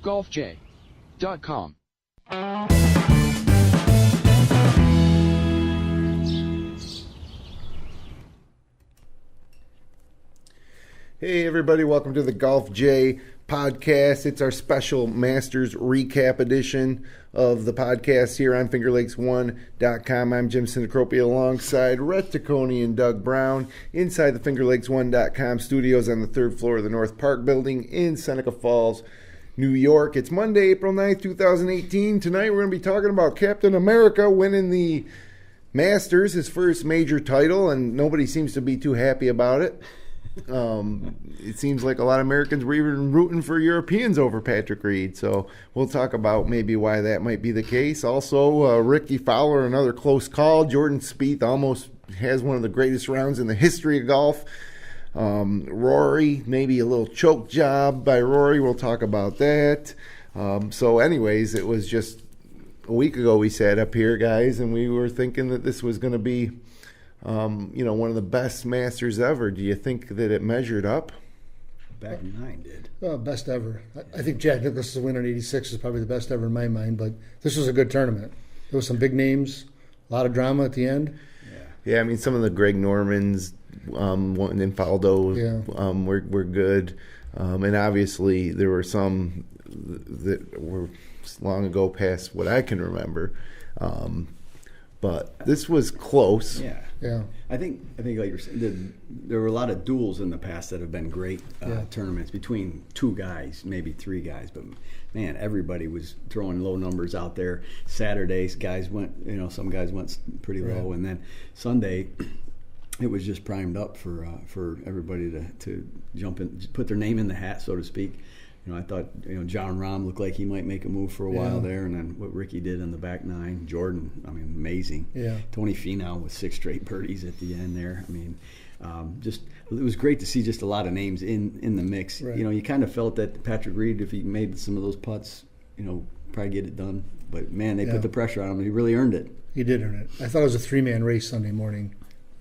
golfj.com. Hey everybody, welcome to the Golf J podcast. It's our special Masters recap edition of the podcast here on FingerLakes1.com. I'm Jim Sinacropia alongside Rhett Taccone and Doug Brown inside the FingerLakes1.com studios on the third floor of the North Park building in Seneca Falls, New York. It's Monday, April 9th, 2018. Tonight we're going to be talking about Captain America winning the Masters, his first major title, and nobody seems to be too happy about it. It seems like a lot of Americans were even rooting for Europeans over Patrick Reed, so we'll talk about maybe why that might be the case. Also, Rickie Fowler, another close call. Jordan Spieth almost has one of the greatest rounds in the history of golf. Rory, maybe a little choke job by Rory. We'll talk about that. So anyways, it was just a week ago we sat up here, guys, and we were thinking that this was going to be one of the best Masters ever. Do you think that it measured up? Back 9 did. Well, best ever. I think Jack Nicklaus's win in '86 is probably the best ever in my mind, but this was a good tournament. There was some big names, a lot of drama at the end. Yeah, I mean, some of the Greg Normans and Faldo were good. And obviously there were some that were long ago past what I can remember. But this was close. Yeah. I think like you're saying, there were a lot of duels in the past that have been great tournaments between two guys, maybe three guys. But man, everybody was throwing low numbers out there. Saturdays, guys went, some guys went pretty low, and then Sunday, it was just primed up for everybody to jump in, put their name in the hat, so to speak. I thought, John Rahm looked like he might make a move for a while there, and then what Rickie did in the back 9. Jordan, amazing. Yeah. Tony Finau with 6 straight birdies at the end there. It was great to see just a lot of names in the mix. Right. You kind of felt that Patrick Reed, if he made some of those putts, probably get it done. But, man, they put the pressure on him, and he really earned it. He did earn it. I thought it was a 3-man race Sunday morning,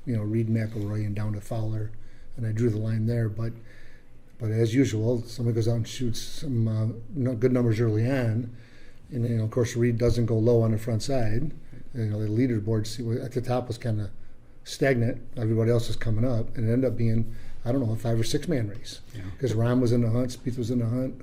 Reed, McIlroy, and down to Fowler, and I drew the line there. But as usual, somebody goes out and shoots some good numbers early on, and of course Reed doesn't go low on the front side. The leaderboard at the top was kind of stagnant. Everybody else was coming up, and it ended up being a 5 or 6 man race because Rahm was in the hunt, Spieth was in the hunt.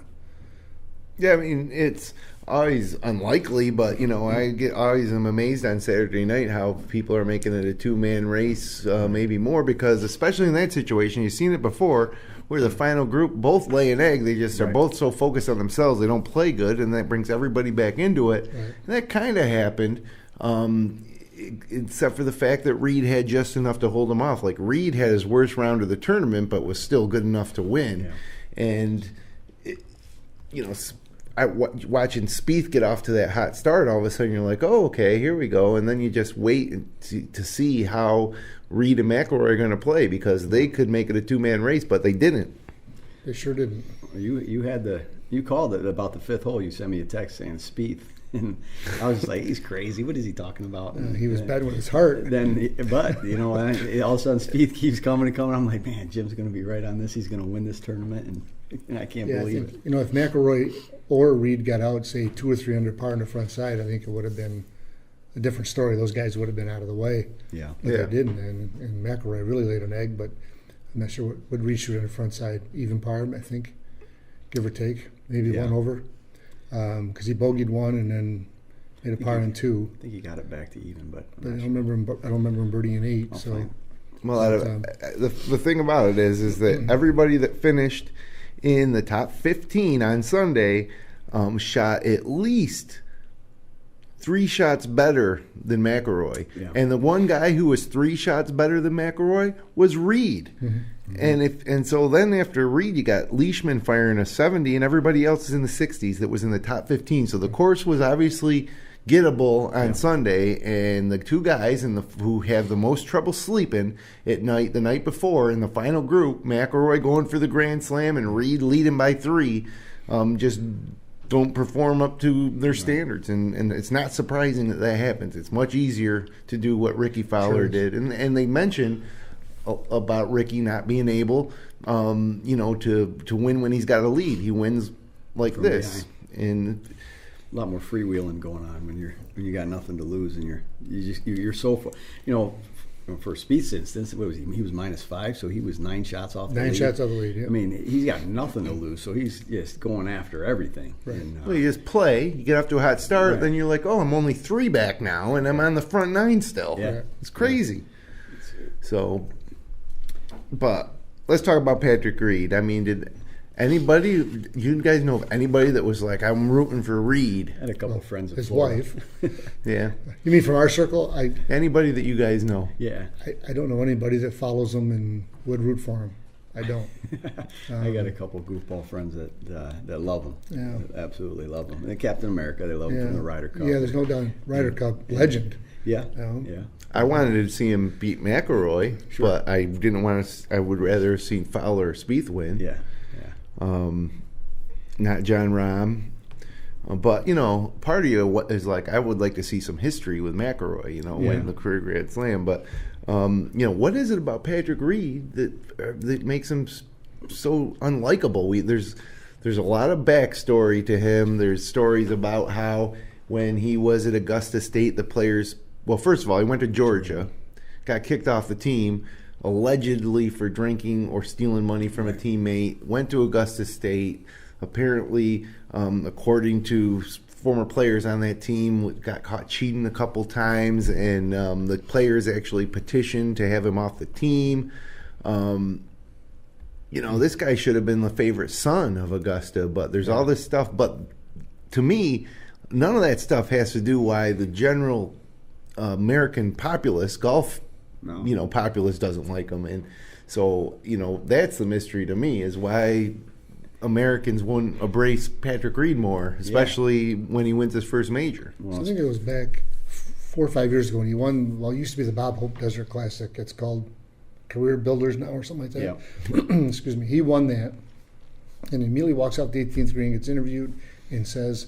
Yeah, it's always unlikely, but I always am amazed on Saturday night how people are making it a 2-man race, maybe more, because especially in that situation, you've seen it before, where the final group both lay an egg. They just are both so focused on themselves they don't play good, and that brings everybody back into it. Right. And that kind of happened, except for the fact that Reed had just enough to hold him off. Like, Reed had his worst round of the tournament, but was still good enough to win. Yeah. And watching Spieth get off to that hot start, all of a sudden you're like, oh, okay, here we go. And then you just wait to see how Reed and McIlroy are going to play, because they could make it a 2-man race, but they didn't. They sure didn't. You called it about the 5th hole. You sent me a text saying Spieth, and I was just like, he's crazy. What is he talking about? He was bad with his heart. But all of a sudden Spieth keeps coming and coming. I'm like, man, Jim's going to be right on this. He's going to win this tournament, and I can't believe it. If McIlroy or Reed got out, say 2 or 3 under par on the front side, I think it would have been a different story. Those guys would have been out of the way. Yeah. But they didn't, and McIlroy really laid an egg, but I'm not sure what Reed shoot on the front side. Even par, I think, give or take. Maybe one over. Because he bogeyed 1 and then made a par in 2. I think he got it back to even, but I don't remember him birdieing 8. Oh, so, fine. Well, the thing about it is that everybody that finished in the top 15 on Sunday shot at least 3 shots better than McIlroy. Yeah. And the one guy who was 3 shots better than McIlroy was Reed. Mm-hmm. And so then after Reed, you got Leishman firing a 70, and everybody else is in the 60s that was in the top 15. So the course was obviously gettable on Sunday, and the 2 guys who have the most trouble sleeping at night, the night before, in the final group, McIlroy going for the Grand Slam and Reed leading by 3, just don't perform up to their standards, and it's not surprising that happens. It's much easier to do what Rickie Fowler did, and they mentioned about Rickie not being able, to win when he's got a lead. He wins like from this, and a lot more freewheeling going on when you got nothing to lose and you're so for Spieth's instance, what was he? He was -5, so he was 9 shots off the lead. 9 shots off the lead. Yeah. I mean, he's got nothing to lose, so he's just going after everything. Right. And, well, you just play. You get off to a hot start, Right. then you're like, oh, I'm only 3 back now, and I'm on the front 9 still. Yeah. It's crazy. So, but let's talk about Patrick Reed. I mean, did anybody, you guys know of anybody that was like, I'm rooting for Reed? I had a couple of friends of His Florida. wife. Yeah. You mean from our circle? Anybody that you guys know? Yeah. I don't know anybody that follows him and would root for him. I don't. I got a couple of goofball friends that love him. Yeah. Absolutely love him. And Captain America, they love him Yeah. from the Ryder Cup. Yeah, there's no doubt. Ryder Cup legend. Yeah. Yeah. I wanted to see him beat McIlroy, but I didn't want to. I would rather have seen Fowler or Spieth win. Yeah. Not John Rahm. But, part of you is like, I would like to see some history with McIlroy, win the career Grand Slam. But, what is it about Patrick Reed that makes him so unlikable? There's a lot of backstory to him. There's stories about how when he was at Augusta State, the players, well, first of all, he went to Georgia, got kicked off the team, allegedly for drinking or stealing money from a teammate, went to Augusta State. Apparently, according to former players on that team, got caught cheating a couple times, and the players actually petitioned to have him off the team. This guy should have been the favorite son of Augusta, but there's all this stuff. But to me, none of that stuff has to do why the general American populace, golf populace, doesn't like him. And so, that's the mystery to me, is why Americans wouldn't embrace Patrick Reed more, especially when he wins his first major. So I think it was back 4 or 5 years ago when he won, it used to be the Bob Hope Desert Classic. It's called Career Builders now or something like that. Yeah. Excuse me. He won that and immediately walks out the 18th green, gets interviewed, and says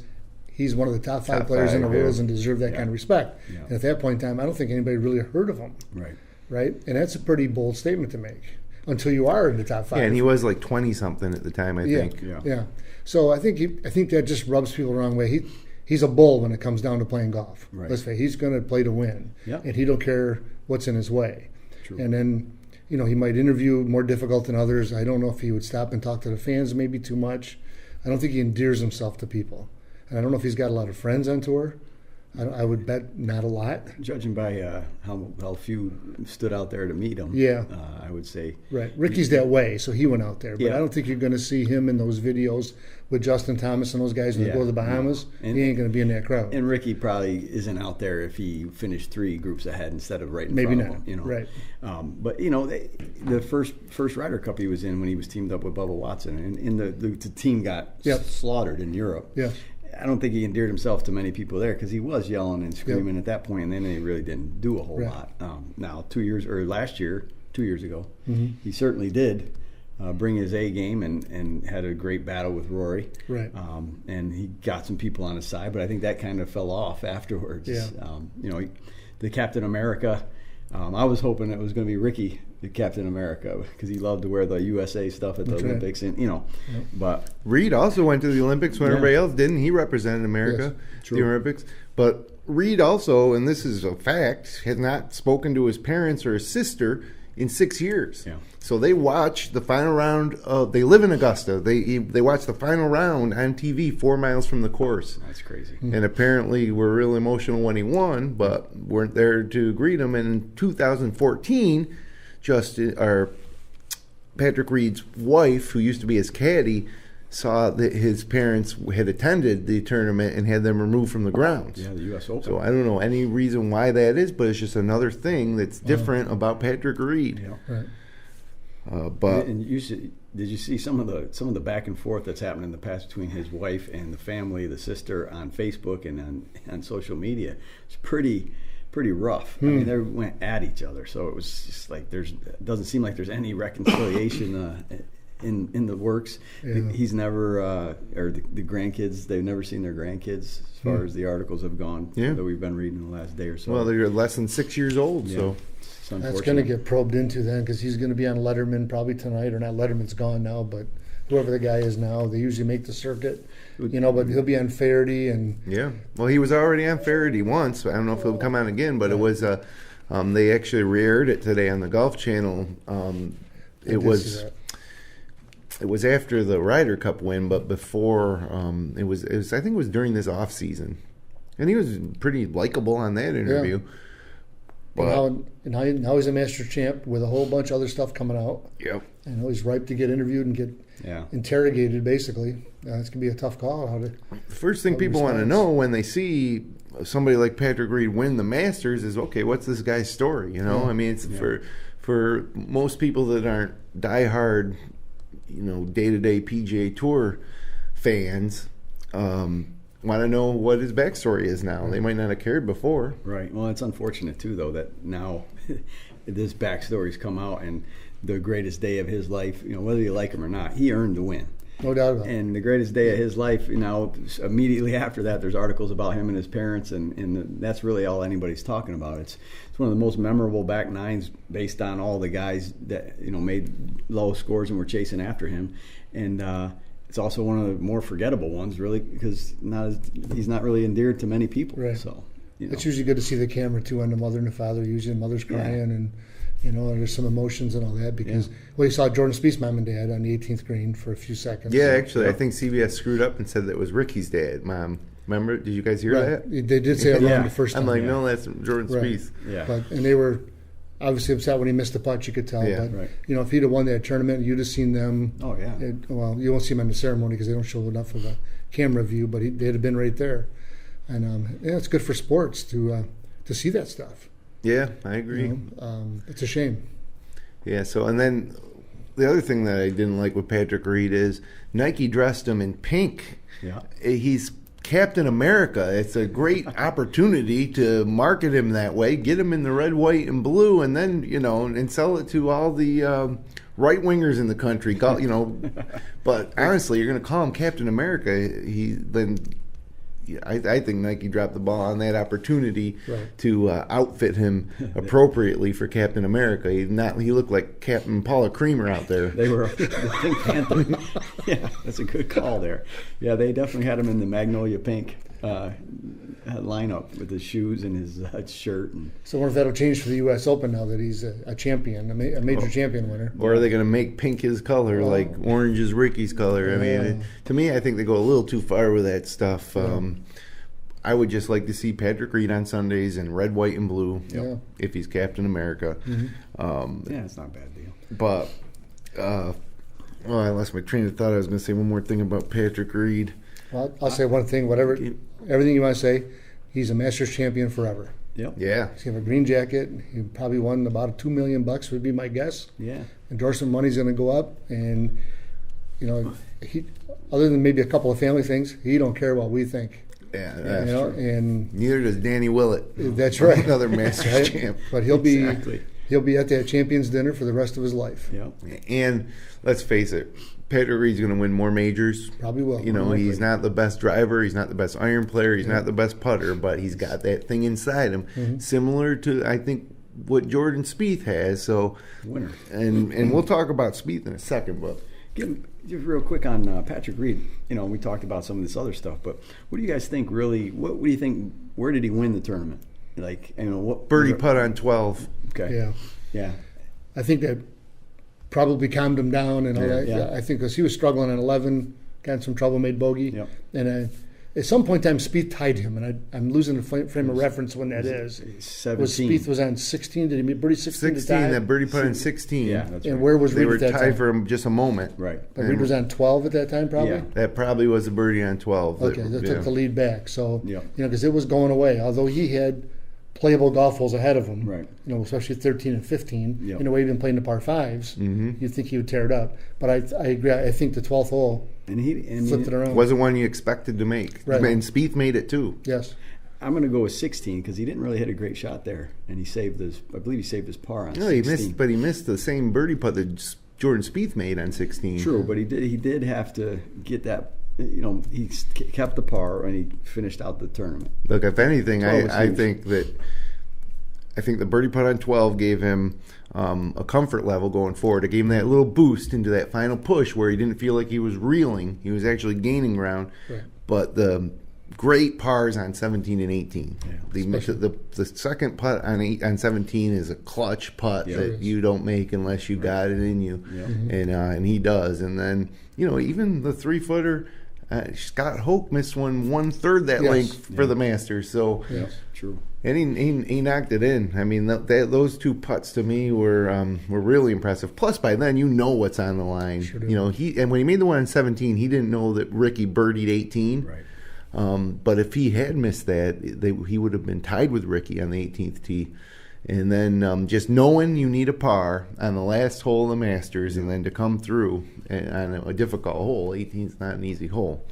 he's one of the top 5 players in the world and deserves that kind of respect. Yeah. And at that point in time, I don't think anybody really heard of him. Right? And that's a pretty bold statement to make. Until you are in the top 5. Yeah, and he was like 20-something at the time, I think. Yeah. So I think that just rubs people the wrong way. He's a bull when it comes down to playing golf. Right. Let's face it, he's going to play to win. Yep. And he don't care what's in his way. True. And then, he might interview more difficult than others. I don't know if he would stop and talk to the fans maybe too much. I don't think he endears himself to people. And I don't know if he's got a lot of friends on tour. I would bet not a lot. Judging by how few stood out there to meet him, I would say. Right. Rickie's that way, so he went out there. But Yeah. I don't think you're going to see him in those videos with Justin Thomas and those guys when they go to the Bahamas. No. He ain't going to be in that crowd. And Rickie probably isn't out there if he finished 3 groups ahead instead of right in Maybe front not. of him. Right. But the first Ryder Cup he was in when he was teamed up with Bubba Watson, and the team got slaughtered in Europe. Yeah. I don't think he endeared himself to many people there because he was yelling and screaming at that point, and then he really didn't do a whole lot. Now, 2 years ago, he certainly did bring his A game and had a great battle with Rory. Right. And he got some people on his side, but I think that kind of fell off afterwards. Yeah. The Captain America. I was hoping it was going to be Rickie, the Captain America, because he loved to wear the USA stuff at the Olympics, and But Reed also went to the Olympics when everybody else didn't. He represented America at the Olympics. But Reed also, and this is a fact, has not spoken to his parents or his sister in 6 years. Yeah. So they watch the final round. They live in Augusta. They watch the final round on TV 4 miles from the course. That's crazy. And apparently were real emotional when he won, but weren't there to greet him. And in 2014, Patrick Reed's wife, who used to be his caddy, saw that his parents had attended the tournament and had them removed from the grounds. Yeah, the U.S. Open. So I don't know any reason why that is, but it's just another thing that's different about Patrick Reed. Yeah. Right. But did you see some of the back and forth that's happened in the past between his wife and the family, the sister, on Facebook and on social media? It's pretty rough. I mean, they went at each other, so it was just like it doesn't seem like there's any reconciliation in the works. Yeah. He's never or the grandkids, they've never seen their grandkids as far as the articles have gone that we've been reading the last day or so. Well, they're less than 6 years old, so That's going to get probed into then because he's going to be on Letterman probably tonight, or not. Letterman's gone now, but whoever the guy is now. They usually make the circuit, but he'll be on Faraday and Yeah. Well, he was already on Faraday once. I don't know if he'll come on again, but it was they actually re-aired it today on the Golf Channel. It was after the Ryder Cup win, but before it was I think it was during this off season, and he was pretty likable on that interview. Yeah. But now he's a Masters champ with a whole bunch of other stuff coming out. Yep. And he's ripe to get interviewed and get interrogated. Basically, it's gonna be a tough call. The first thing people want to know when they see somebody like Patrick Reed win the Masters is, okay, what's this guy's story? You know, I mean, it's for most people that aren't diehard, day-to-day PGA Tour fans, want to know what his backstory is now. They might not have cared before. Right. Well, it's unfortunate, too, though, that now this backstory's come out, and the greatest day of his life, whether you like him or not, he earned the win. No doubt about it. And the greatest day of his life, immediately after that, there's articles about him and his parents, and that's really all anybody's talking about. It's one of the most memorable back nines based on all the guys that made low scores and were chasing after him, and it's also one of the more forgettable ones, really, because he's not really endeared to many people. Right. So it's usually good to see the camera too on the mother and the father. Usually the mother's crying and. There's some emotions and all that because you saw Jordan Spieth's mom and dad on the 18th green for a few seconds. Yeah, actually, I think CBS screwed up and said that it was Rickie's dad, mom. Remember? Did you guys hear that? They did say it wrong the first time. I'm like, no, that's Jordan Spieth. Yeah. And they were obviously upset when he missed the putt. You could tell. Yeah. But if he'd have won that tournament, you'd have seen them. Oh yeah. You won't see them in the ceremony because they don't show enough of a camera view, but they'd have been right there. And it's good for sports to see that stuff. Yeah, I agree. It's a shame. Yeah, so and then the other thing that I didn't like with Patrick Reed is Nike dressed him in pink. Yeah. He's Captain America. It's a great opportunity to market him that way, get him in the red, white, and blue, and then, and sell it to all the right-wingers in the country. But honestly, you're going to call him Captain America. I think Nike dropped the ball on that opportunity to outfit him appropriately for Captain America. He looked like Captain Paula Creamer out there. They were the Pink Panther. Yeah, that's a good call there. Yeah, they definitely had him in the Magnolia Pink lineup with his shoes and his shirt. So I wonder if that'll change for the U.S. Open now that he's a champion, a major champion winner. Or are they going to make pink his color, like orange is Rickie's color? I mean, to me, I think they go a little too far with that stuff. I would just like to see Patrick Reed on Sundays in red, white, and blue if he's Captain America. It's not a bad deal. But, I lost my train of thought. I was going to say one more thing about Patrick Reed. Well, I'll say one thing. Everything you want to say, he's a Masters champion forever. Yep. Yeah. He's going to have a green jacket. He probably won about $2 million would be my guess. Yeah. Endorsement money's going to go up, and he, other than maybe a couple of family things, he don't care what we think. Yeah, that's true. And neither does Danny Willett. That's right. Another Masters champ. But he'll be at that champions dinner for the rest of his life. Yeah. And let's face it, Patrick Reed's going to win more majors. Probably will. He's not the best driver. He's not the best iron player. He's not the best putter, but he's got that thing inside him, similar to, I think, what Jordan Spieth has. So, winner. And we'll talk about Spieth in a second, but just real quick on Patrick Reed. We talked about some of this other stuff, but what do you guys think? Really, what do you think? Where did he win the tournament? What birdie putt on 12? Okay. Yeah. I think that probably calmed him down and all that. Yeah. I think because he was struggling at 11, got in some trouble, made bogey, and at some point in time, Spieth tied him, and I'm losing the frame of reference when that is. 17. Spieth was on 16. Did he make birdie 16? 16, that birdie putt on 16. Yeah, that's right. And where was They Reed were at that tied time? for just a moment. Right. But Reed was on 12 at that time, probably? Yeah. That probably was a birdie on 12. Okay, that took the lead back. So, Yeah. Because it was going away. Although he had playable golf holes ahead of him, Right. Especially 13 and 15. Yep. In a way, he'd been playing the par fives. You'd think he would tear it up. But I agree. I think the 12th hole flipped it around. Wasn't one you expected to make. Right. And Spieth made it too. Yes. I'm going to go with 16 because he didn't really hit a great shot there, and he saved his. I believe he saved his par on 16. He missed the same birdie putt that Jordan Spieth made on 16. True, but he did have to get that. He kept the par and he finished out the tournament. Look, if anything, I think the birdie putt on 12 gave him a comfort level going forward. It gave him that little boost into that final push where he didn't feel like he was reeling. He was actually gaining ground. Right. But the great pars on 17 and 18. Yeah, The second putt on 17 is a clutch putt that you don't make unless you got it in you, and he does. And then even the 3-footer, Scott Hoke missed one-third that length for the Masters. So true. And he knocked it in. I mean, those 2 putts to me were really impressive. Plus, by then you know what's on the line. Sure do. And when he made the one on 17, he didn't know that Rickie birdied 18. Right. But if he had missed that, he would have been tied with Rickie on the 18th tee. And then just knowing you need a par on the last hole of the Masters, and then to come through on a difficult hole, 18 is not an easy hole.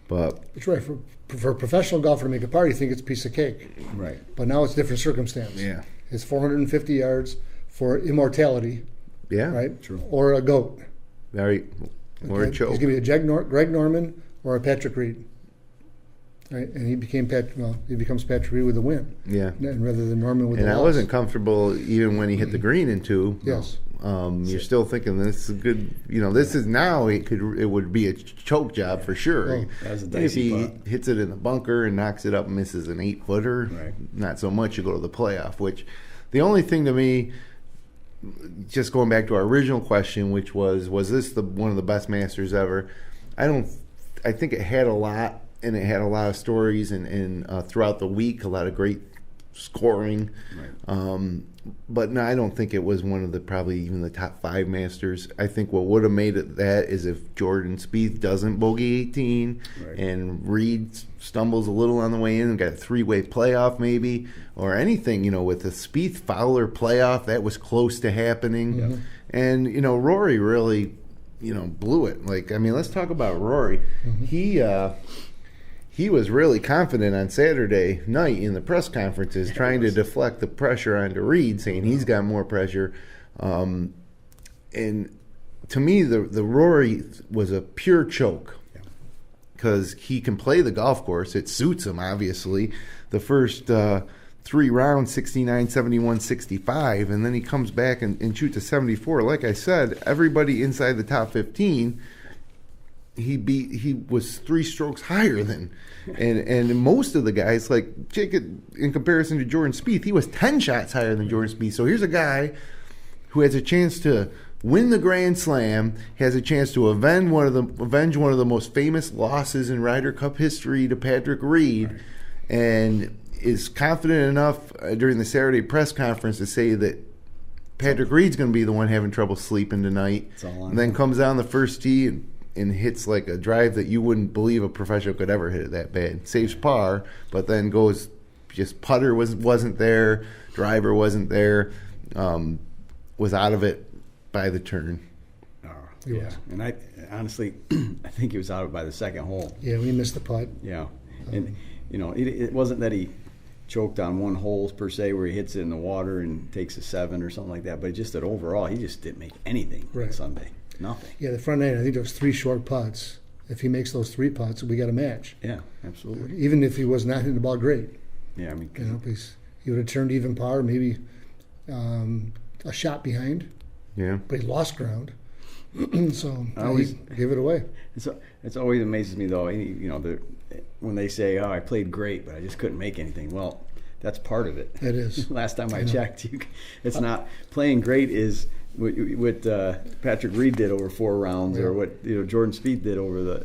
But That's right. For a professional golfer to make a par, you think it's a piece of cake. Right. But now it's a different circumstance. Yeah. It's 450 yards for immortality. yeah, Right? True. Or a GOAT. Right. Or a choke. He's going to be a Greg Norman or a Patrick Reed. Right? And he becomes Patrick Reed with a win. Yeah. And rather than Norman with And a I loss. wasn't comfortable even when he hit the green in 2. Yes. You're still thinking this is good. This is now it would be a choke job for sure. Oh, that was a If dicey he putt. hits it in the bunker and knocks it up and misses an 8-footer, Right. not so much. You go to the playoff. Which the only thing to me, just going back to our original question, which was this one of the best Masters ever? I think it had a lot, and it had a lot of stories, and throughout the week, a lot of great scoring. Right. But no, I don't think it was one of the probably even the top 5 Masters. I think what would have made it that is if Jordan Spieth doesn't bogey 18 Right. and Reed stumbles a little on the way in and got a 3-way playoff maybe, or anything, with the Spieth Fowler playoff that was close to happening. And Rory really blew it. Let's talk about Rory. He was really confident on Saturday night in the press conferences, trying to deflect the pressure onto Reed, saying he's got more pressure. And to me, the Rory was a pure choke because he can play the golf course. It suits him, obviously. The first 3 rounds, 69, 71, 65, and then he comes back and shoots a 74. Like I said, everybody inside the top 15 he was 3 strokes higher than, and most of the guys, like Jacob, in comparison to Jordan Spieth, he was 10 shots higher than Jordan Spieth. So here's a guy who has a chance to win the Grand Slam, has a chance to avenge one of the most famous losses in Ryder Cup history to Patrick Reed, and is confident enough during the Saturday press conference to say that Patrick Reed's going to be the one having trouble sleeping tonight. And then comes down the first tee and hits like a drive that you wouldn't believe a professional could ever hit it that bad. Saves par, but then goes just putter wasn't there, driver wasn't there, was out of it by the turn. Yeah, and I honestly, I think he was out of it by the second hole. Yeah, we missed the putt. Yeah, and it wasn't that he choked on one hole per se where he hits it in the water and takes a 7 or something like that, but just that overall he just didn't make anything on Sunday. Nothing. Yeah, the front end, I think there was 3 short putts. If he makes those 3 putts, we got a match. Yeah, absolutely. Even if he was not hitting the ball great. Yeah, I mean, he would have turned even par, maybe a shot behind. Yeah, but he lost ground. So he gave it away. It's always amazes me though. When they say, "Oh, I played great, but I just couldn't make anything." Well, that's part of it. It is. Last time I checked, it's not playing great. Is what Patrick Reed did over 4 rounds, or what Jordan Spieth did over the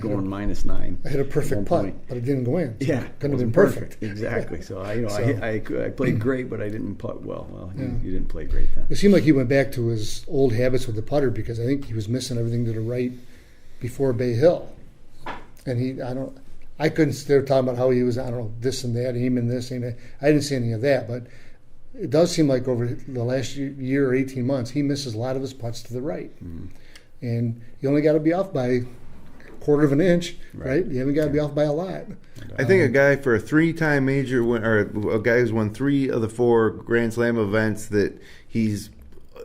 going -9. I hit a perfect putt, but it didn't go in. So yeah, couldn't have been perfect. Exactly. So I played great, but I didn't putt well. Well, you didn't play great then. It seemed like he went back to his old habits with the putter because I think he was missing everything to the right before Bay Hill, and I couldn't. They were talking about how he was, this and that, him and this and that. I didn't see any of that, but it does seem like over the last year or 18 months, he misses a lot of his putts to the right. Mm-hmm. And you only got to be off by a quarter of an inch, right? You haven't got to be off by a lot. I think a guy for a 3-time major win, or a guy who's won 3 of the 4 Grand Slam events, that he's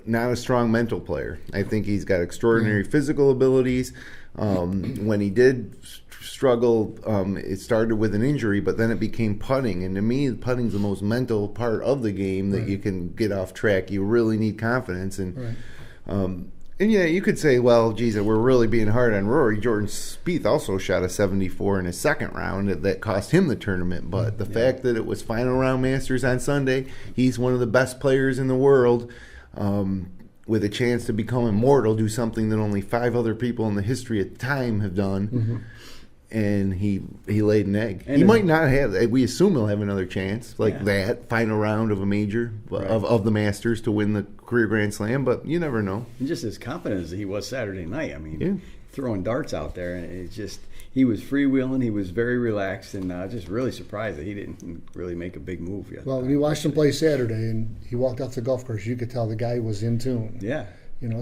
not a strong mental player. I think he's got extraordinary physical abilities. When he did struggle. It started with an injury, but then it became putting. And to me, putting's the most mental part of the game that you can get off track. You really need confidence. And yeah, you could say, well, geez, we're really being hard on Rory. Jordan Spieth also shot a 74 in his second round that cost him the tournament. But the fact that it was final round Masters on Sunday, he's one of the best players in the world, with a chance to become immortal, do something that only 5 other people in the history of time have done. And he laid an egg. And he might not have. We assume he'll have another chance, that final round of a major of the Masters to win the career Grand Slam. But you never know. And just as confident as he was Saturday night. I mean, throwing darts out there, and it's just he was freewheeling. He was very relaxed, and just really surprised that he didn't really make a big move yet. Well, when you watched him play Saturday, and he walked off the golf course, you could tell the guy was in tune. Yeah,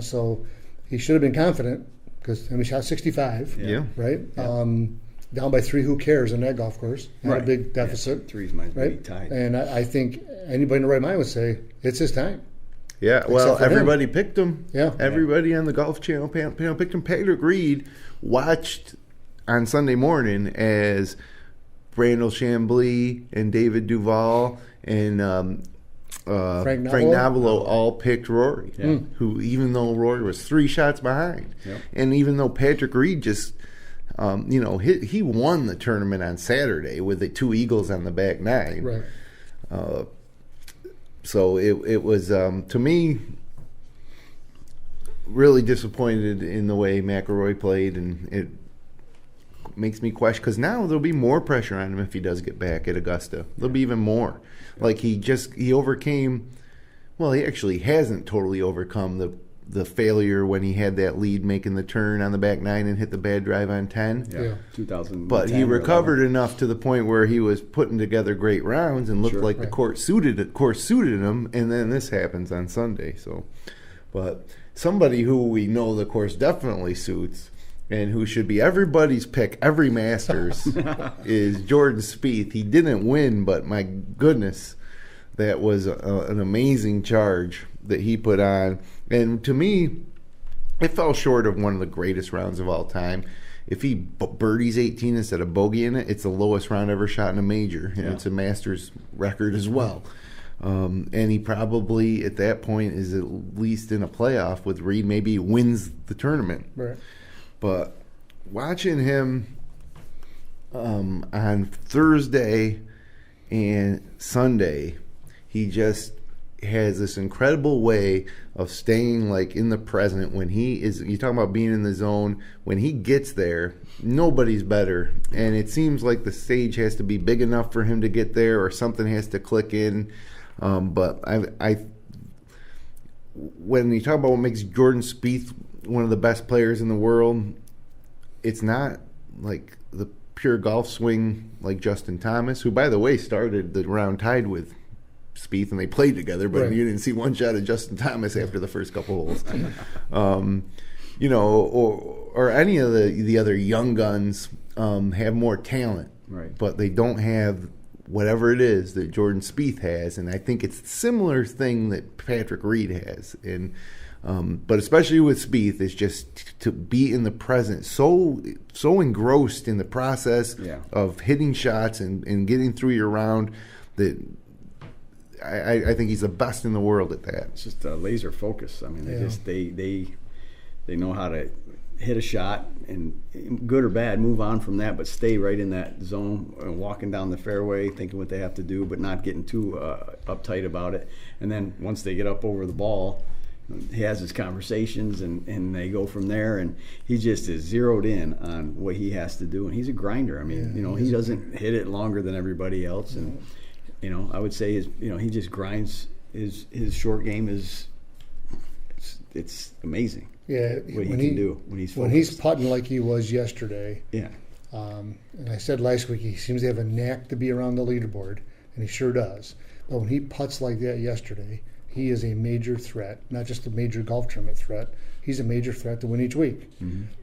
so he should have been confident. Because he shot 65, right? Yeah. Down by 3, who cares in that golf course? Not a big deficit. Yeah. Threes might be tied. And I think anybody in the right mind would say it's his time. Yeah, well, everybody picked him. Yeah. Everybody on the Golf Channel panel picked him. Patrick Reed watched on Sunday morning as Brandel Chambly and David Duval and Frank Navalo all picked Rory, who, even though Rory was 3 shots behind, and even though Patrick Reed just, he won the tournament on Saturday with the 2 eagles on the back 9. Right. So it was, to me, really disappointed in the way McIlroy played, and it makes me question, because now there'll be more pressure on him if he does get back at Augusta. There'll be even more. Like he overcame, well, he actually hasn't totally overcome the failure when he had that lead making the turn on the back 9 and hit the bad drive on 10. Yeah. 2010. But he recovered enough to the point where he was putting together great rounds and looked like the course suited him, and then this happens on Sunday. So, but somebody who we know the course definitely suits, and who should be everybody's pick every Masters, is Jordan Spieth. He didn't win, but my goodness, that was an amazing charge that he put on. And to me, it fell short of one of the greatest rounds of all time. If he birdies 18 instead of bogeying it, it's the lowest round ever shot in a major. It's a Masters record as well. And he probably, at that point, is at least in a playoff with Reed. Maybe he wins the tournament. Right. But watching him on Thursday and Sunday, he just has this incredible way of staying like in the present when he is. You talking about being in the zone. When he gets there, nobody's better, and it seems like the stage has to be big enough for him to get there, or something has to click in. But when you talk about what makes Jordan Spieth one of the best players in the world, it's not like the pure golf swing like Justin Thomas, who, by the way, started the round tied with Spieth, and they played together, but you didn't see one shot of Justin Thomas after the first couple holes. Or any of the other young guns have more talent, but they don't have whatever it is that Jordan Spieth has, and I think it's a similar thing that Patrick Reed has. And but especially with Spieth, it's just to be in the present, so engrossed in the process of hitting shots and getting through your round, that I think he's the best in the world at that. It's just a laser focus. I mean, they know how to hit a shot, and good or bad, move on from that, but stay right in that zone, walking down the fairway, thinking what they have to do, but not getting too uptight about it. And then once they get up over the ball, he has his conversations, and they go from there, and he just is zeroed in on what he has to do, and he's a grinder. I mean, he doesn't hit it longer than everybody else, and I would say he just grinds. His short game it's amazing. Yeah, what he can do when he's focused. When he's putting like he was yesterday. Yeah. And I said last week he seems to have a knack to be around the leaderboard, and he sure does. But when he putts like that yesterday, he is a major threat, not just a major golf tournament threat. He's a major threat to win each week.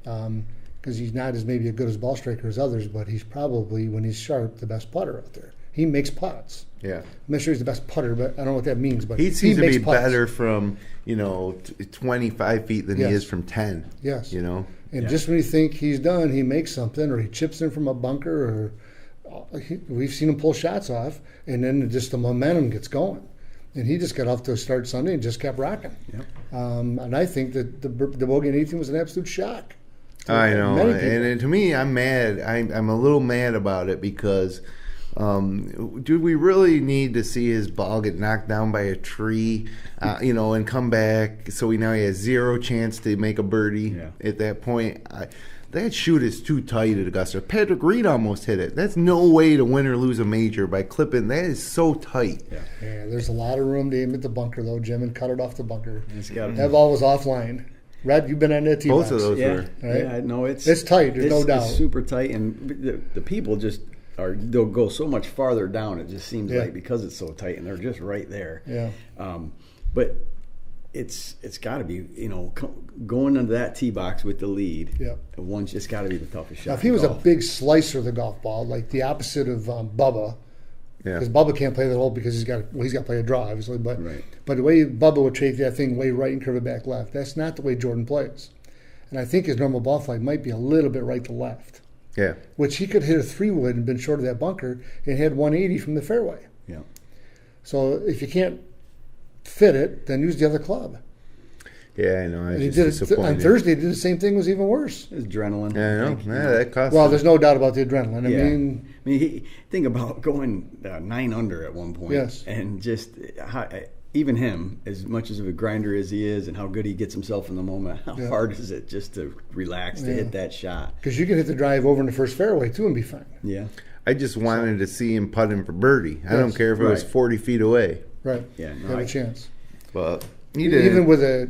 Because he's not as maybe a good as ball striker as others, but he's probably, when he's sharp, the best putter out there. he makes putts. Yeah. I'm not sure he's the best putter, but I don't know what that means. But He seems to makes be putts. better from 25 feet than he Yes. is from 10. Yes. And Yeah. just when you think he's done, he makes something, or he chips in from a bunker, or we've seen him pull shots off, and then just the momentum gets going. And he just got off to a start Sunday and just kept rocking. Yep. And I think that the bogey in 18 was an absolute shock. I know, Many people. and to me, I'm mad. I'm a little mad about it because, do we really need to see his ball get knocked down by a tree, and come back? So he has zero chance to make a birdie at that point. That shoot is too tight at Augusta. Patrick Reed almost hit it. That's no way to win or lose a major by clipping. That is so tight. Yeah, there's a lot of room to aim at the bunker, though, Jim, and cut it off the bunker. got That ball was offline. Red, you've been on that tee Both box. of those Yeah, were. Right? yeah, no, it's tight. There's no doubt. It's super tight, and the people just they'll go so much farther down. It just seems like because it's so tight, and they're just right there. Yeah. But it's got to be going into that tee box with the lead. Yeah. One's just got to be the toughest shot. Now, if he was a big slicer of the golf ball, like the opposite of Bubba, Yeah. because Bubba can't play the hole because he's got to play a draw, obviously. But Right. but the way Bubba would take that thing way right and curve it back left, that's not the way Jordan plays. And I think his normal ball flight might be a little bit right to left, Yeah. which he could hit a 3-wood and been short of that bunker and had 180 from the fairway. Yeah. So if you can't fit it, then use the other club. Yeah, I know. And It's he just did it disappointing. on Thursday. He did the same thing. Was even worse. It's adrenaline. Yeah, I know. Yeah, that costs. Well, him. there's no doubt about the adrenaline. I Yeah. mean, Think about going 9 under at one point. Yes. And just even him, as much as of a grinder as he is, and how good he gets himself in the moment, how hard is it just to relax to hit that shot? because you can hit the drive over in the first fairway too and be fine. Yeah. I just wanted to see him putting for birdie. I don't care if it was Right. 40 feet away. Right. Yeah, no, You have I- a chance. But he didn't. Even with a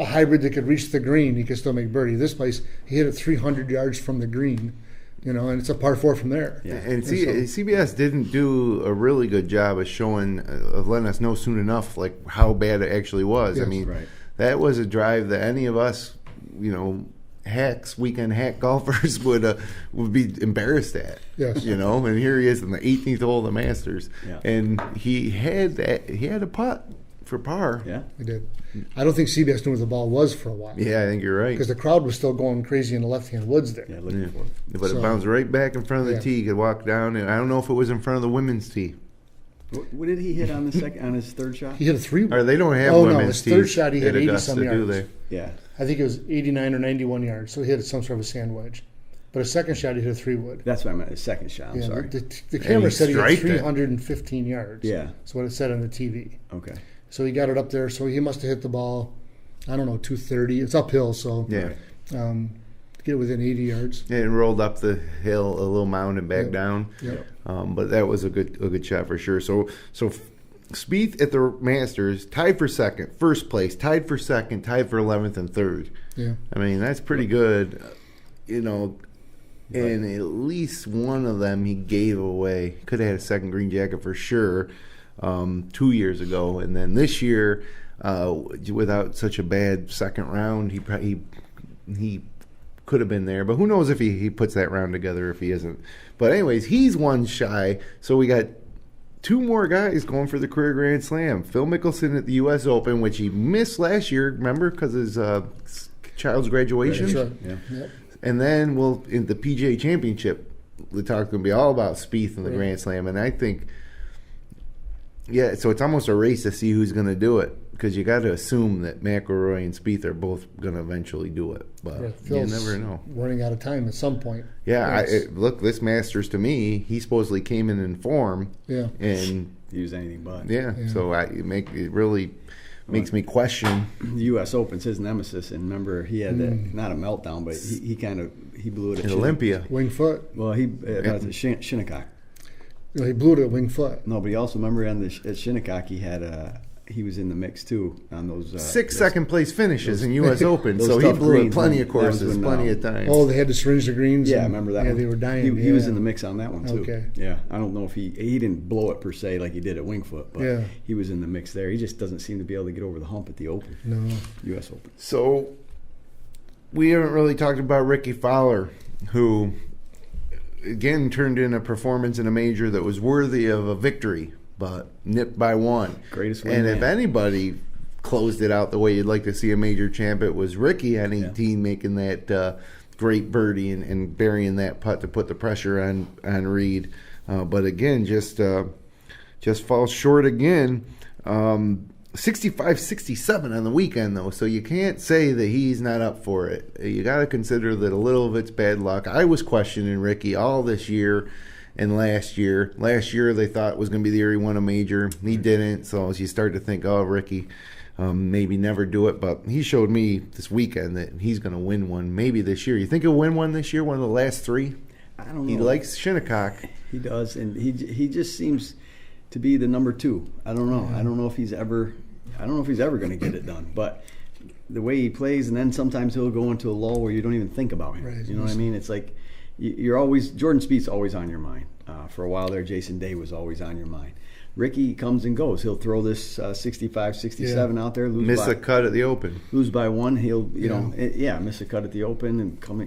hybrid that could reach the green, he could still make birdie. This place, he hit it 300 yards from the green, and it's a par 4 from there. Yeah. And so- CBS didn't do a really good job of letting us know soon enough, like how bad it actually was. I Yes. mean, Right. that was a drive that any of us, weekend hack golfers would be embarrassed at. Yes. And here he is in the 18th hole of the Masters, Yeah. and he had a putt for par. Yeah. He did. I don't think CBS knew where the ball was for a while. Yeah, I think you're right. Because the crowd was still going crazy in the left-hand woods there. Yeah, looking for it. But So- it bounced right back in front of the Yeah. tee. You could walk down, and I don't know if it was in front of the women's tee. What did he hit on his third shot? He hit a 3-wood. Or they don't have Oh, no, women's his third tees shot he at hit Augusta, 80-some do yards. they? Yeah. I think it was 89 or 91 yards, so he hit some sort of a sand wedge. But a second shot, he hit a 3-wood. That's what I meant. His second shot. I'm Yeah, sorry. the camera he said he hit striped it. 315 yards. Yeah. That's what it said on the TV. Okay. So he got it up there. So he must have hit the ball, 230. It's uphill, so Yeah. get it within 80 yards. Yeah, and rolled up the hill a little mound and back Yep. down. Yep. But that was a good shot for sure. So Spieth at the Masters tied for second, first place, tied for second, tied for 11th and third. Yeah. I mean, that's pretty good, And at least one of them he gave away. Could have had a second green jacket for sure 2 years ago. And then this year, without such a bad second round, he could have been there. But who knows if he puts that round together if he isn't. But anyways, he's one shy. So we got two more guys going for the career Grand Slam. Phil Mickelson at the U.S. Open, which he missed last year, remember, because his child's graduation. That's right. Yeah. Yep. And then in the PGA Championship, the talk's going to be all about Spieth and the Grand Slam. And I think, so it's almost a race to see who's going to do it, because you got to assume that McIlroy and Spieth are both going to eventually do it. But Right. you Phil's never know. running out of time at some point. Yeah, Yes. look, this Masters to me, he supposedly came in form. Yeah. And He was anything but. so it really makes me question. The U.S. Open's his nemesis, and remember he had that not a meltdown, but he blew it at In Olympia. Wing foot. Well, he at Shinnecock. He blew it at wing foot. No, but he also remember at Shinnecock he was in the mix too on those 6 second place finishes in U.S. Open, those so he tough blew it greens, plenty man. of courses, That was when, plenty of times. Oh, they had to syringe the greens. Yeah, I and- remember that. Yeah, one. they were dying. He was yeah. in the mix on that one too. Okay. Yeah, I don't know if he didn't blow it per se like he did at Wingfoot, but Yeah. he was in the mix there. He just doesn't seem to be able to get over the hump at the Open, No. U.S. Open. So we haven't really talked about Rickie Fowler, who again turned in a performance in a major that was worthy of a victory, but nipped by one. Greatest win. And if anybody closed it out the way you'd like to see a major champ, it was Rickie on 18 making that great birdie and burying that putt to put the pressure on Reed. But again, just falls short again. 65-67 on the weekend, though, so you can't say that he's not up for it. You got to consider that a little of it's bad luck. I was questioning Rickie all this year and last year. Last year they thought it was going to be the year he won a major. He didn't, so as you start to think, oh, Rickie maybe never do it. But he showed me this weekend that he's going to win one maybe this year. You think he'll win one this year, one of the last three? I don't know. He likes Shinnecock. He does, and he just seems to be the number two. I don't know. I don't know if he's ever going to get it done. But the way he plays, and then sometimes he'll go into a lull where you don't even think about him. Right. You know what I mean? It's like you're always Jordan Spieth's always on your mind. For a while there, Jason Day was always on your mind. Rickie comes and goes. He'll throw this 65, 67 out there. Miss a cut at the Open. Lose by one. He'll miss a cut at the Open and come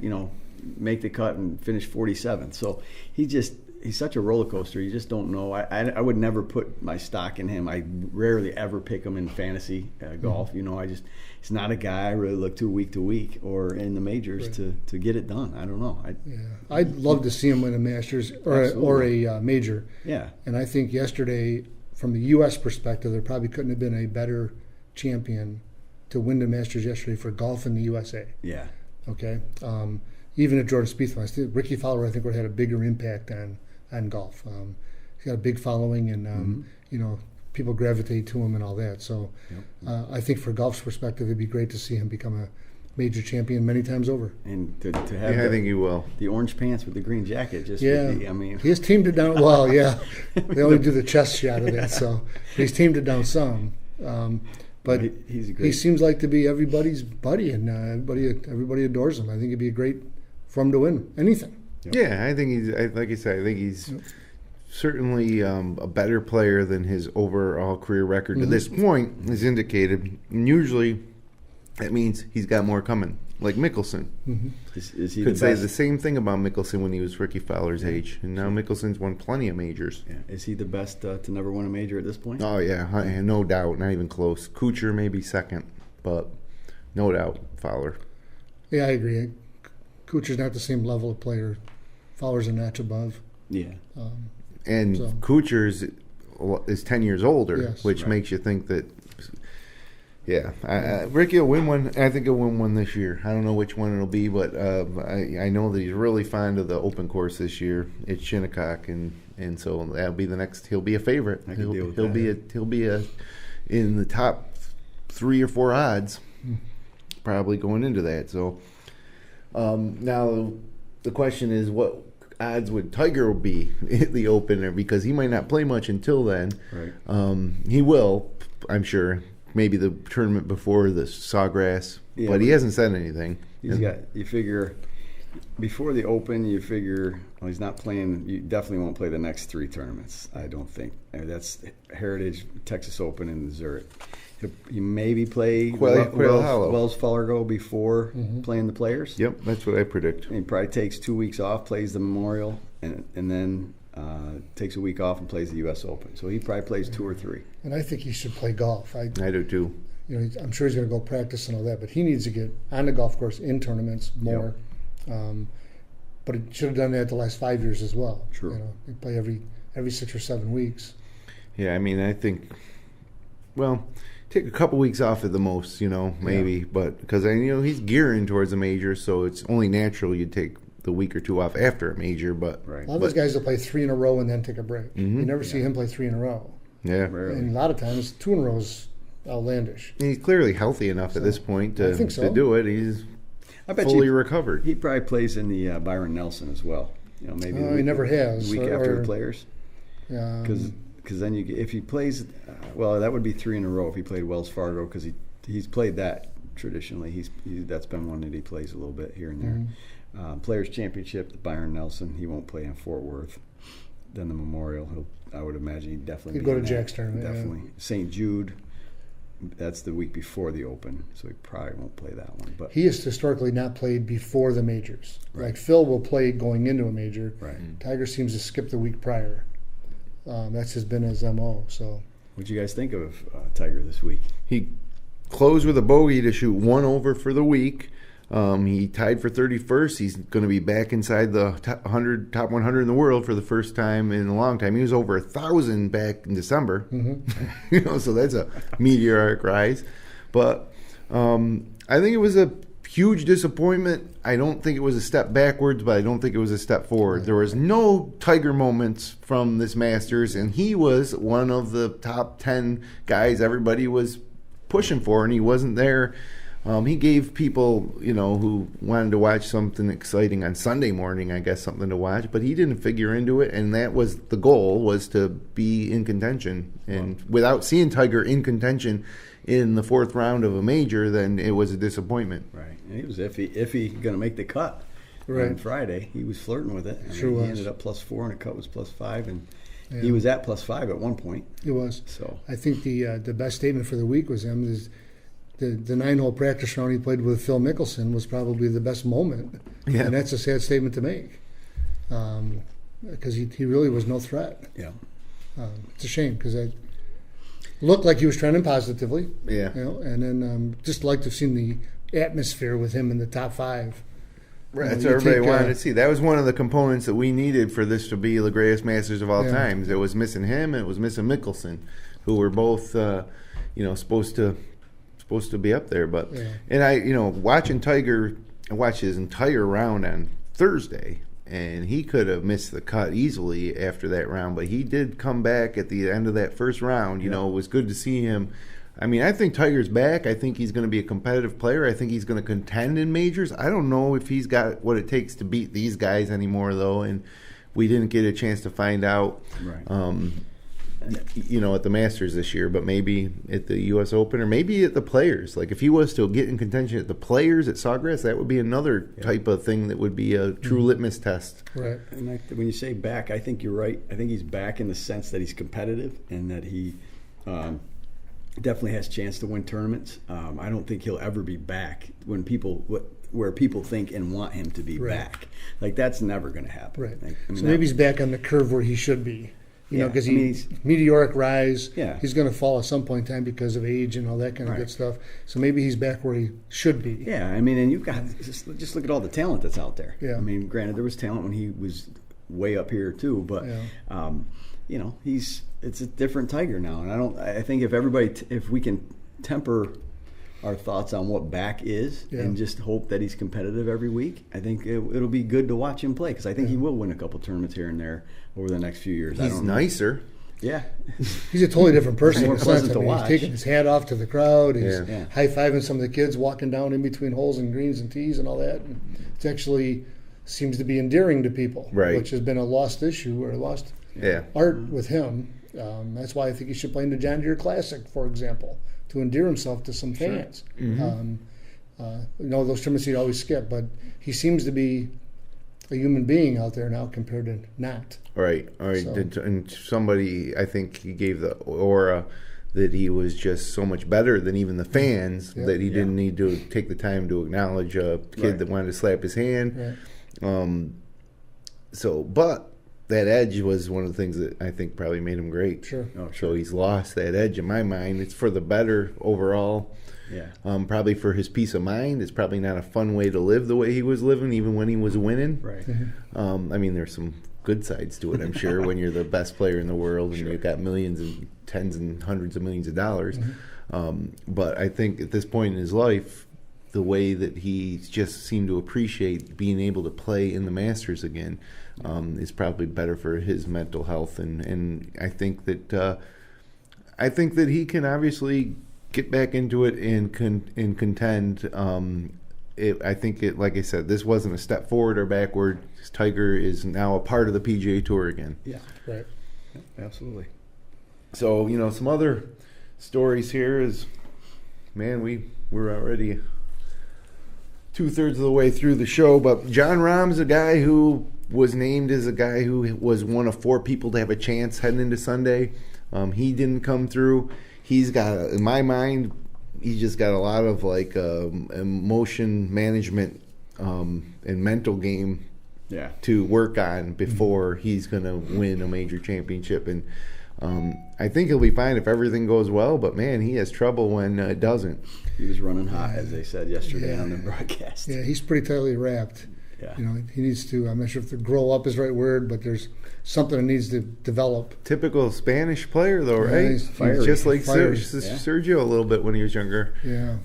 make the cut and finish 47th. So he's such a roller coaster. You just don't know. I would never put my stock in him. I rarely ever pick him in fantasy golf. He's not a guy I really look to week or in the majors to get it done. I don't know. I'd love to see him win a Masters or a major. Yeah. And I think yesterday, from the U.S. perspective, there probably couldn't have been a better champion to win the Masters yesterday for golf in the USA. Yeah. Okay. Even if Jordan Spieth won, Rickie Fowler, I think, would have had a bigger impact on golf. He's got a big following, and people gravitate to him and all that. So I think for golf's perspective, it'd be great to see him become a major champion many times over. And to have I think you will. The orange pants with the green jacket just he's teamed it down well. Yeah, they only do the chest shot of that, so he's teamed it down some. But he seems like to be everybody's buddy, and everybody adores him. I think it'd be great for him to win anything. Yeah, I think he's certainly a better player than his overall career record to this point has indicated. And usually, that means he's got more coming, like Mickelson. Is he could say the same thing about Mickelson when he was Rickie Fowler's age, and now Mickelson's won plenty of majors. Yeah. Is he the best to never win a major at this point? Oh yeah, no doubt, not even close. Kuchar maybe second, but no doubt Fowler. Yeah, I agree. Kuchar's not the same level of player. Fowler's a notch above. Yeah. Kuchar is 10 years older, which makes you think that, Rickie will win one. I think he'll win one this year. I don't know which one it'll be, but I know that he's really fond of the open course this year. It's Shinnecock, and so that'll be the next. He'll be a favorite. He'll be in the top 3 or 4 odds, probably going into that. So now the question is, what odds would Tiger be at the Open, because he might not play much until then. Right. He will, I'm sure. Maybe the tournament before the Sawgrass, but he hasn't said anything. You figure before the Open, he's not playing. You definitely won't play the next 3 tournaments. I don't think. That's Heritage, Texas Open, and Zurich. You maybe play Wells Fargo before playing the Players. Yep, that's what I predict. And he probably takes 2 weeks off, plays the Memorial, and then takes a week off and plays the U.S. Open. So he probably plays 2 or 3. And I think he should play golf. I do too. I'm sure he's going to go practice and all that, but he needs to get on the golf course in tournaments more. Yep. But he should have done that the last 5 years as well. True. He play every 6 or 7 weeks. Yeah, I mean, I think, take a couple weeks off at the most, maybe. But because he's gearing towards a major, so it's only natural you'd take the week or 2 off after a major. But a lot of those guys will play 3 in a row and then take a break. You never see him play 3 in a row. Yeah, and a lot of times 2 in a row is outlandish. And he's clearly healthy enough at this point to do it. He's fully recovered. He probably plays in the Byron Nelson as well. Maybe he never has. The week after the Players. Because then if he plays, that would be 3 in a row if he played Wells Fargo, because he's played that traditionally. That's been one that he plays a little bit here and there. Players Championship, the Byron Nelson, he won't play in Fort Worth. Then the Memorial, I would imagine he'd definitely go to Jack's tournament. Definitely. St. Jude, that's the week before the Open, so he probably won't play that one. But he has historically not played before the majors. Right. Like Phil will play going into a major. Right. Tiger seems to skip the week prior. That's been his MO. So, what'd you guys think of Tiger this week? He closed with a bogey to shoot 1 over for the week. He tied for 31st. He's going to be back inside the top 100 in the world for the first time in a long time. He was over 1,000 back in December. Mm-hmm. So that's a meteoric rise. But I think it was a huge disappointment. I don't think it was a step backwards, but I don't think it was a step forward. There was no Tiger moments from this Masters, and he was one of the top 10 guys everybody was pushing for, and he wasn't there. He gave people, who wanted to watch something exciting on Sunday morning, I guess, something to watch, but he didn't figure into it, and that was the goal, was to be in contention. And without seeing Tiger in contention in the fourth round of a major, then it was a disappointment. Right. And he was iffy going to make the cut on Friday. He was flirting with it. Sure was. He ended up +4, and the cut was +5, and he was at +5 at one point. It was. So I think the best statement for the week was him is the 9-hole practice round he played with Phil Mickelson was probably the best moment. Yeah. And that's a sad statement to make because he really was no threat. Yeah. It's a shame because it looked like he was trending positively. Yeah. And then just like to have seen the atmosphere with him in the top 5. Right, that's what everybody wanted to see. That was one of the components that we needed for this to be the greatest Masters of all times. It was missing him, and it was missing Mickelson, who were both, supposed to be up there. But and I, watching Tiger, I watched his entire round on Thursday, and he could have missed the cut easily after that round, but he did come back at the end of that first round. It was good to see him. I mean, I think Tiger's back. I think he's going to be a competitive player. I think he's going to contend in majors. I don't know if he's got what it takes to beat these guys anymore, though, and we didn't get a chance to find out, at the Masters this year, but maybe at the U.S. Open or maybe at the Players. Like, if he was to get in contention at the Players at Sawgrass, that would be another type of thing that would be a true litmus test. Right. And when you say back, I think you're right. I think he's back in the sense that he's competitive and that he definitely has a chance to win tournaments. I don't think he'll ever be back where people think and want him to be back. Like, that's never going to happen. Right. Like, so maybe he's back on the curve where he should be. Because he's meteoric rise. Yeah. He's going to fall at some point in time because of age and all that kind of good stuff. So maybe he's back where he should be. Yeah, and you've got just look at all the talent that's out there. Yeah. Granted, there was talent when he was way up here too, but it's a different Tiger now, and I think if we can temper our thoughts on what back is and just hope that he's competitive every week, I think it'll be good to watch him play, because I think he will win a couple tournaments here and there over the next few years. He's nicer. Yeah. He's a totally different person. More pleasant to watch. He's taking his hat off to the crowd. He's high-fiving some of the kids walking down in between holes and greens and tees and all that. It actually seems to be endearing to people, which has been a lost issue or lost art with him. That's why I think he should play in the John Deere Classic, for example, to endear himself to some fans. Sure. Mm-hmm. Those tournaments he'd always skip, but he seems to be a human being out there now compared to not. Right. So. And somebody, I think he gave the aura that he was just so much better than even the fans that he didn't need to take the time to acknowledge a kid that wanted to slap his hand. Right. But that edge was one of the things that I think probably made him great. Sure. So he's lost that edge in my mind. It's for the better overall. Yeah. Probably for his peace of mind. It's probably not a fun way to live the way he was living, even when he was winning. Right. Mm-hmm. There's some good sides to it, I'm sure, when you're the best player in the world and you've got millions and tens and hundreds of millions of dollars. Mm-hmm. But I think at this point in his life, the way that he just seemed to appreciate being able to play in the Masters again is probably better for his mental health, and I think that he can obviously get back into it and contend. I think like I said, this wasn't a step forward or backward. Tiger is now a part of the PGA Tour again. Yeah, right. Yeah, absolutely. So some other stories here is, man, we're already 2/3 of the way through the show, but Jon Rahm's a guy who was named as a guy who was one of 4 people to have a chance heading into Sunday. He didn't come through. He's got, in my mind, he's just got a lot of like emotion management and mental game to work on before he's going to win a major championship. And I think he'll be fine if everything goes well, but man, he has trouble when it doesn't. He was running hot, as they said yesterday on the broadcast. Yeah, he's pretty tightly wrapped. Yeah. You know, he needs to, I'm not sure if the grow up is the right word, but there's something that needs to develop. Typical Spanish player, though, right? He's He's just like fiery. Sergio a little bit when he was younger. Yeah.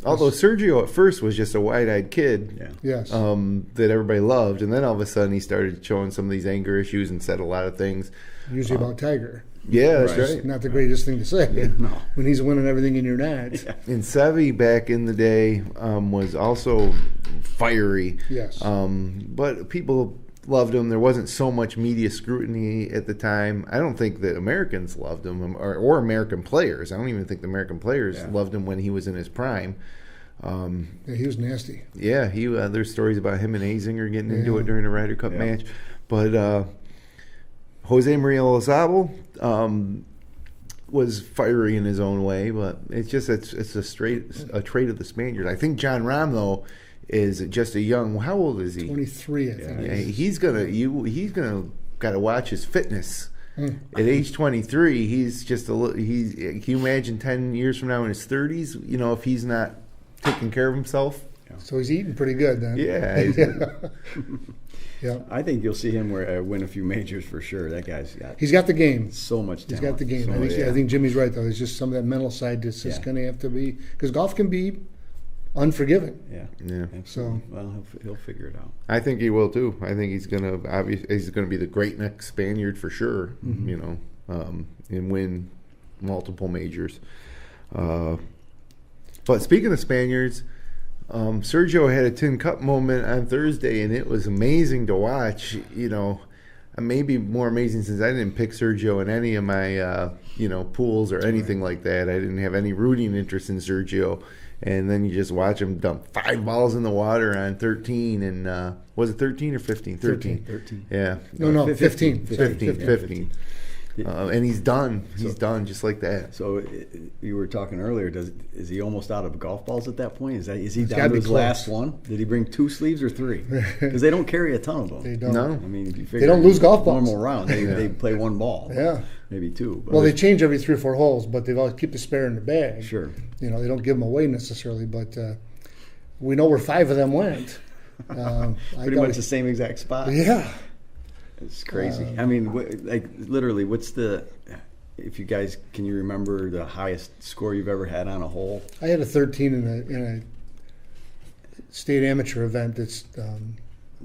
Although Sergio at first was just a wide-eyed kid Yes. that everybody loved, and then all of a sudden he started showing some of these anger issues and said a lot of things. Usually about Tiger. Yeah, that's Right. right. Not the greatest thing to say. No. When he's winning everything and you're not. And Seve back in the day was also fiery. Yes. But people loved him. There wasn't so much media scrutiny at the time. I don't think the Americans loved him, or American players. I don't even think the American players loved him when he was in his prime. Yeah, he was nasty. Yeah, there's stories about him and Azinger getting into it during a Ryder Cup match. But Jose Maria Olazabal was fiery in his own way, but it's a trait of the Spaniard. I think John Rahm, though, is just a young. How old is he? 23, I think. Yeah, he's gonna gotta watch his fitness. At age 23, he's just a little. Can you imagine 10 years from now in his 30s? You know, if he's not taking care of himself. So he's eating pretty good then. Yeah. Yeah. I think you'll see him win a few majors for sure. That guy's got He's got the game. so much talent. He's got the game. So, I think Jimmy's right, though. It's just some of that mental side that's just going to have to be, because golf can be unforgiving. Yeah. Yeah. So well, he'll figure it out. I think he will too. I think he's gonna be the great next Spaniard for sure. You know, and win multiple majors. But speaking of Spaniards, Sergio had a Tin Cup moment on Thursday, and it was amazing to watch. You know, maybe more amazing since I didn't pick Sergio in any of my pools or anything like that. I didn't have any rooting interest in Sergio. And then you just watch him dump 5 balls in the water on 13, and was it 13 or 15? 13. Yeah. No, 15. 15. And he's done. He's done just like that. So you were talking earlier. Is he almost out of golf balls at that point? Is he down gotta to be his close. last one? Did he bring 2 sleeves or 3? Because they don't carry a ton of them. They don't. No. I mean, if you figure They don't lose golf balls. Normal round, they play 1 ball. Yeah. Maybe 2. But Well, they change every 3 or 4 holes, but they always keep the spare in the bag. Sure. You know, they don't give them away necessarily, but we know where 5 of them went. pretty much the same exact spot. Yeah. It's crazy. I mean, like literally, if you guys, can you remember the highest score you've ever had on a hole? I had a 13 in a state amateur event that's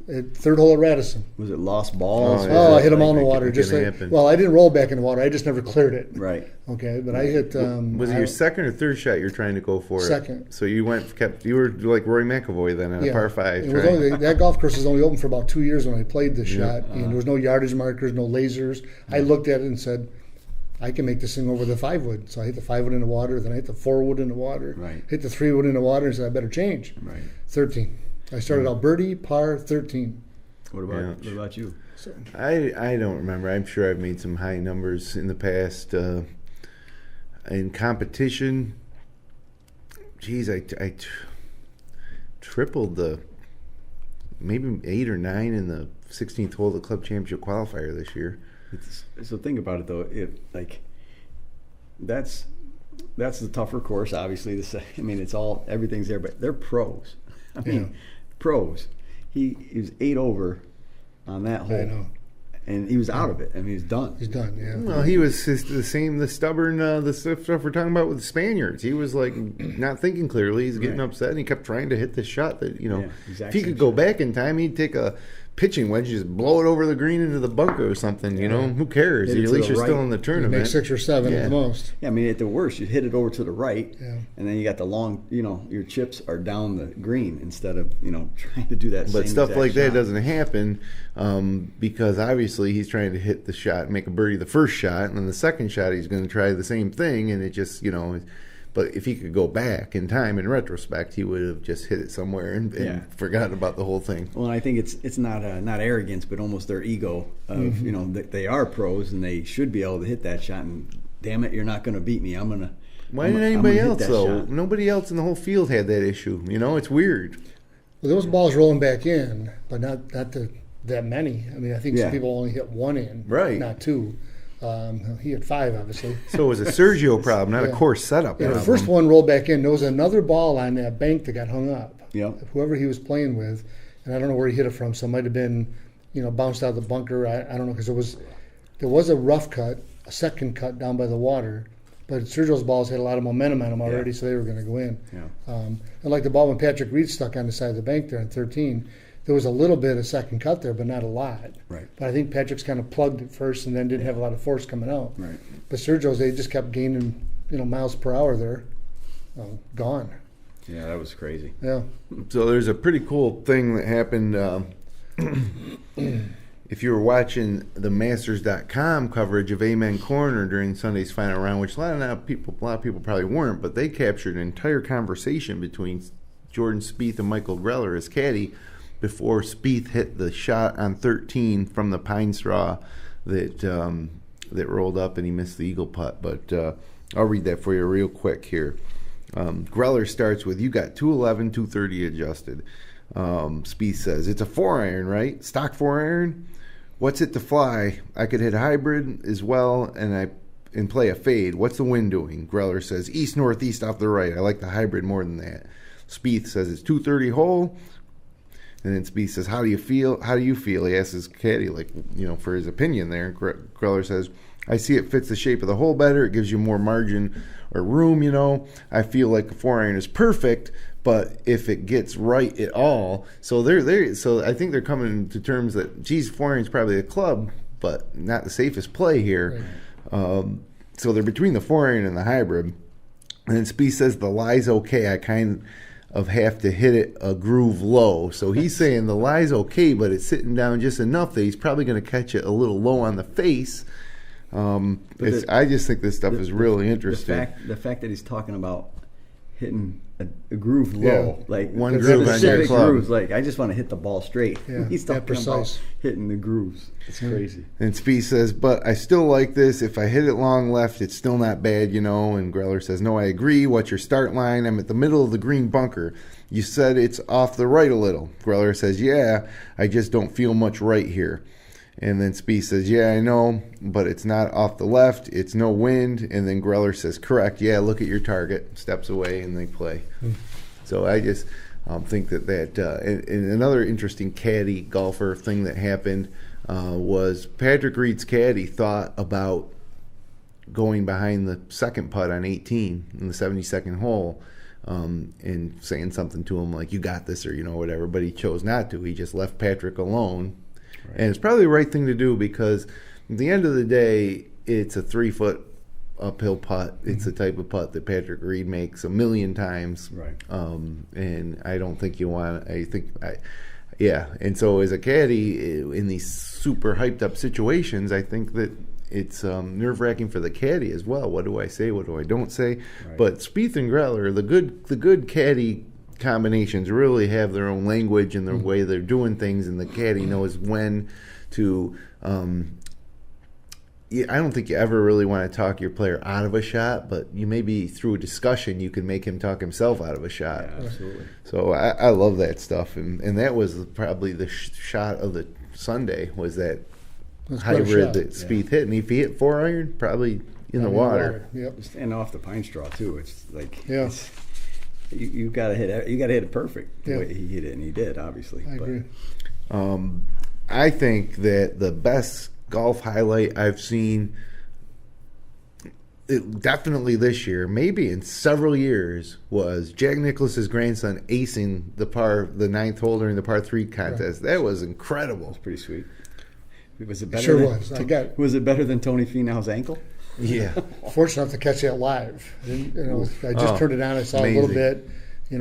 at third hole at Radisson. Was it lost balls? Oh, Oh, yeah. I hit them all in the Like, water. it Just can like, happen. well, I didn't roll back in the water. I just never cleared it. Right. Okay, but I hit. Was it your second or third shot you're trying to go for? Second. So you were like Rory McIlroy then on a par 5. It was only, that golf course was only open for about 2 years when I played this shot, and there was no yardage markers, no lasers. I looked at it and said, I can make this thing over the 5-wood. So I hit the 5-wood in the water, then I hit the 4-wood in the water, Right. hit the 3-wood in the water, and said I better change. Right. 13. I started out birdie, par, 13. What about you? So, I don't remember. I'm sure I've made some high numbers in the past. In competition, geez, I tripled maybe 8 or 9 in the 16th hole of the club championship qualifier this year. So think about it though. That's the tougher course, obviously. I mean, everything's there, but they're pros. I mean, pros. He was 8 over on that hole. I know. And he was out of it. I mean, he's done. He's done, yeah. Well, he was the stubborn, the stuff we're talking about with the Spaniards. He was like not thinking clearly. He's getting upset, and he kept trying to hit this shot that, if he could go back in time, he'd take a pitching wedge, just blow it over the green into the bunker or something. You know, who cares? Hit it At to least the you're still right. in the You tournament. make 6 or 7 at the most. Yeah, I mean, at the worst, you hit it over to the right, Yeah. and then you got the long, your chips are down the green instead of, trying to do that But same stuff exact like that shot. doesn't happen because obviously he's trying to hit the shot, make a birdie the first shot, and then the second shot he's going to try the same thing, and it just, But if he could go back in time, in retrospect, he would have just hit it somewhere and forgotten about the whole thing. Well, I think it's not arrogance, but almost their ego of that they are pros and they should be able to hit that shot. And damn it, you're not going to beat me. Why didn't anybody else, though? Nobody else in the whole field had that issue. It's weird. Well, those balls rolling back in, but not that many. I mean, I think some people only hit one in, right? Not two. He had 5, obviously. So it was a Sergio problem, not a course setup problem. The first one rolled back in. There was another ball on that bank that got hung up. Yeah. Whoever he was playing with, and I don't know where he hit it from, so it might have been, bounced out of the bunker. I don't know, because there was a rough cut, a second cut down by the water, but Sergio's balls had a lot of momentum on them already, so they were going to go in. Yeah. And like the ball when Patrick Reed stuck on the side of the bank there in 13, there was a little bit of second cut there, but not a lot. Right. But I think Patrick's kind of plugged it first and then didn't have a lot of force coming out. Right. But Sergio's, they just kept gaining, miles per hour there. Gone. Yeah, that was crazy. Yeah. So there's a pretty cool thing that happened. If you were watching the Masters.com coverage of Amen Corner during Sunday's final round, which a lot of people probably weren't, but they captured an entire conversation between Jordan Spieth and Michael Greller as caddy before Spieth hit the shot on 13 from the pine straw that rolled up and he missed the eagle putt. But I'll read that for you real quick here. Greller starts with, you got 211, 230 adjusted. Spieth says, it's a 4-iron, right? Stock 4-iron? What's it to fly? I could hit hybrid as well and play a fade. What's the wind doing? Greller says, east-northeast off the right. I like the hybrid more than that. Spieth says, it's 230 hole. And then Spieth says, how do you feel? How do you feel? He asks his caddy, for his opinion there. Greller says, I see it fits the shape of the hole better. It gives you more margin or room, I feel like a 4-iron is perfect, but if it gets right at all. So so I think they're coming to terms that, 4-iron is probably a club, but not the safest play here. Right. So they're between the 4-iron and the hybrid. And then Spieth says the lie's okay. I kind of have to hit it a groove low. So he's saying the lie's okay, but it's sitting down just enough that he's probably going to catch it a little low on the face. I just think this stuff is really interesting. The fact that he's talking about hitting a groove low, like one groove on your club. Grooves, like I just want to hit the ball straight. Yeah, he's talking about hitting the grooves. It's crazy. And Spieth says, but I still like this. If I hit it long left, it's still not bad, And Greller says, no, I agree. What's your start line? I'm at the middle of the green bunker. You said it's off the right a little. Greller says, yeah, I just don't feel much right here. And then Spieth says, yeah, I know, but it's not off the left. It's no wind. And then Greller says, correct. Yeah, look at your target. Steps away, and they play. So I just think that and another interesting caddy golfer thing that happened was Patrick Reed's caddy thought about going behind the second putt on 18 in the 72nd hole and saying something to him like, you got this, or, whatever. But he chose not to. He just left Patrick alone. Right. And it's probably the right thing to do because at the end of the day, it's a 3-foot uphill putt. It's the type of putt that Patrick Reed makes a million times. Right. And I don't think you want. And so as a caddy in these super hyped up situations, I think that it's nerve wracking for the caddy as well. What do I say? What do I don't say? Right. But Spieth and Greller, the good caddy combinations really have their own language and their way they're doing things, and the caddy knows when to. I don't think you ever really want to talk your player out of a shot, but you maybe through a discussion you can make him talk himself out of a shot. Yeah, absolutely. So I love that stuff, and that was probably the shot of the Sunday was that hybrid that Spieth hit, and if he hit 4-iron, probably in the water. Yep, and off the pine straw too. It's like you got to hit it perfect the way he hit it, and he did obviously. I agree. I think that the best golf highlight I've seen, definitely this year, maybe in several years, was Jack Nicklaus's grandson acing the ninth hole during the par 3 contest. That was incredible. It's pretty sweet. Was it better? Sure than, was. Was it better than Tony Finau's ankle? Yeah. Fortunate enough to catch that live. I just turned it on. I saw amazing. A little bit.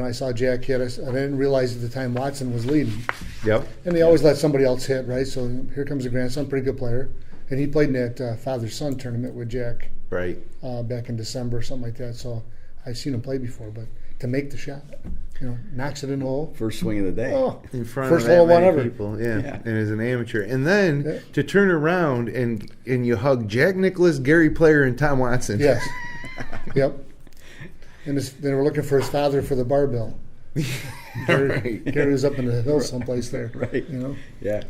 I saw Jack hit. I didn't realize at the time Watson was leading. Yep. And they always let somebody else hit, right? So here comes the grandson, pretty good player. And he played in that father-son tournament with Jack. Right. Back in December or something like that. So I've seen him play before. But to make the shot. You know, knocks it in the hole. First swing of the day. Oh, In front first of that hole one many ever. people, yeah. Yeah. And as an amateur. And then Yeah. to turn around and you hug Jack Nicklaus, Gary Player, and Tom Watson. Yes. Yep. And they were looking for his father for the barbell. Gary was up in the hills someplace there. Right. You know, Yeah.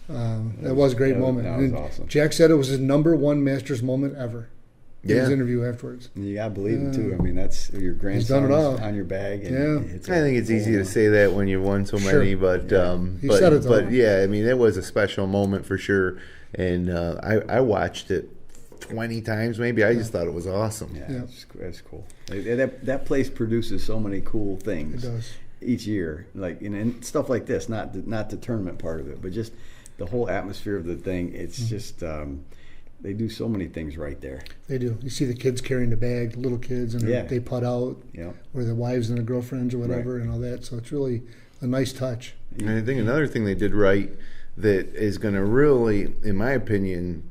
that was a great moment. That was And awesome. Jack said it was his number one Masters moment ever. In his Yeah. interview afterwards. You gotta believe it too. I mean, that's your done grandson's it all. on your bag. And Yeah. it's I think it's easy to say that when you've won so Sure. many, but He said it, though. but yeah, I mean it was a special moment for sure, and I watched it 20 times maybe. I just thought it was awesome. Yeah, Yeah. that's cool. That place produces so many cool things It does. each year, like and stuff like this. Not the tournament part of it, but just the whole atmosphere of the thing. It's just. They do so many things right there. They do. You see the kids carrying the bag, little kids, and Yeah. they putt out, Yeah. or the wives and the girlfriends or whatever, Right. and all that. So it's really a nice touch. And I think another thing they did right that is going to really, in my opinion,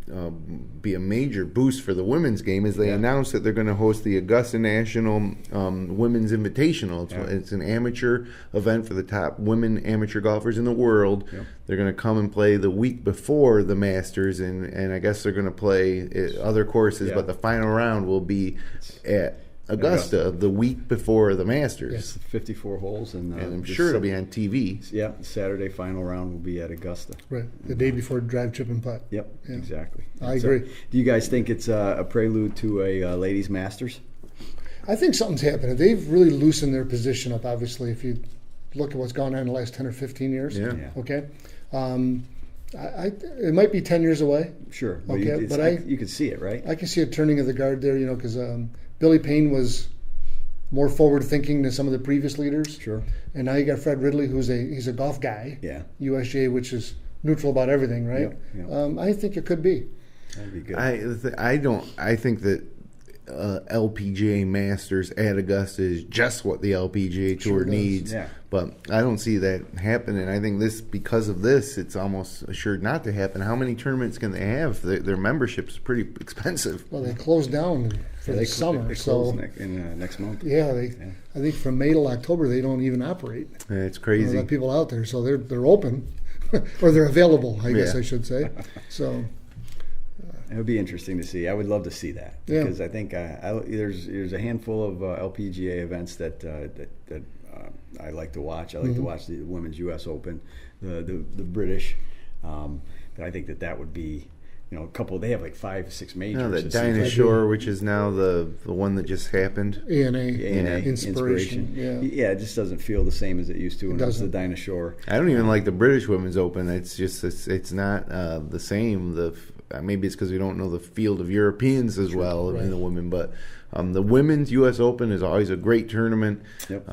be a major boost for the women's game is they announced that they're going to host the Augusta National Women's Invitational. It's an amateur event for the top women amateur golfers in the world. Yeah. They're going to come and play the week before the Masters, and I guess they're going to play other courses, Yeah. but the final round will be at Augusta the week before the Masters. It's 54 holes, and And I'm just sure it'll be on TV. Yeah, Saturday final round will be at Augusta. Right. The day before drive, chip, and putt. Yep, Yeah. exactly. I So, agree. do you guys think it's a prelude to a ladies' Masters? I think something's happening. They've really loosened their position up, obviously, if you look at what's gone on in the last 10 or 15 years. Yeah. Yeah. Okay. It might be 10 years away. Sure. Okay, you could see it, right? I can see a turning of the guard there, because Billy Payne was more forward-thinking than some of the previous leaders. Sure. And now you got Fred Ridley, he's a golf guy. Yeah. USGA, which is neutral about everything, right? Yep. I think it could be. That'd be good. I think that LPGA Masters at Augusta is just what the LPGA Tour does. needs. Yeah. But I don't see that happening. I think because of this, it's almost assured not to happen. How many tournaments can they have? Their membership's pretty expensive. Well, they closed down for the summer, They so close next month. yeah, I think from May till October they don't even operate. It's They crazy. let people out there, so they're open, or they're available, I guess Yeah. I should say. So It would be interesting to see. I would love to see that Yeah. because I think there's a handful of LPGA events that I like to watch. I like to watch the Women's U.S. Open, the British. I think that would be, a couple. They have like 5-6 majors. No, the it seems Dinah like. Shore, which is now the one that just happened. ANA, ANA, inspiration. Yeah. it just doesn't feel the same as it used to when it was the doesn't. Dinah Shore. I don't even like the British Women's Open. It's not the same. Maybe it's because we don't know the field of Europeans as well in the women, but the Women's U.S. Open is always a great tournament. Yep.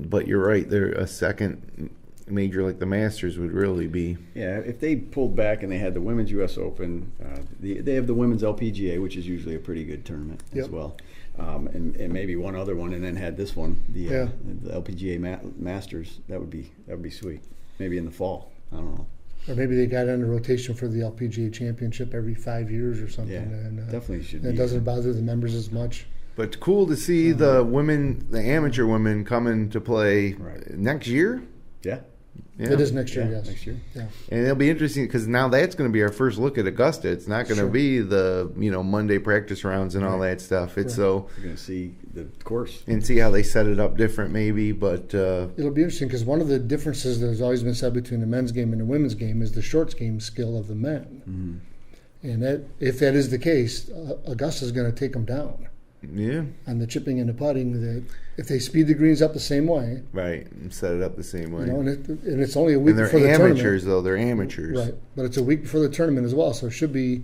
But you're right. They're a second major like the Masters would really be. Yeah, if they pulled back and they had the Women's U.S. Open, they have the Women's LPGA, which is usually a pretty good tournament as Yep. well, and maybe one other one, and then had this one, the LPGA Masters. That would be sweet. Maybe in the fall. I don't know. Or maybe they got on a rotation for the LPGA Championship every 5 years or something. Yeah, and, definitely should. It be. doesn't bother the members as much. But cool to see the amateur women coming to play Right. next year. Yeah. Yeah. It is next year, yes. Next year. Yeah. And it'll be interesting because now that's going to be our first look at Augusta. It's not going to Sure. be the Monday practice rounds and all that stuff. It's You're going to see the course. and see how they set it up different maybe. But It'll be interesting because one of the differences that has always been said between the men's game and the women's game is the shorts game skill of the men. Mm-hmm. And that, if that is the case, Augusta's going to take them down yeah, on the chipping and the putting. That if they speed the greens up the same way, right, and set it up the same way. and it's only a week And they're before the amateurs tournament. though. They're amateurs. Right, but it's a week before the tournament as well, so it should be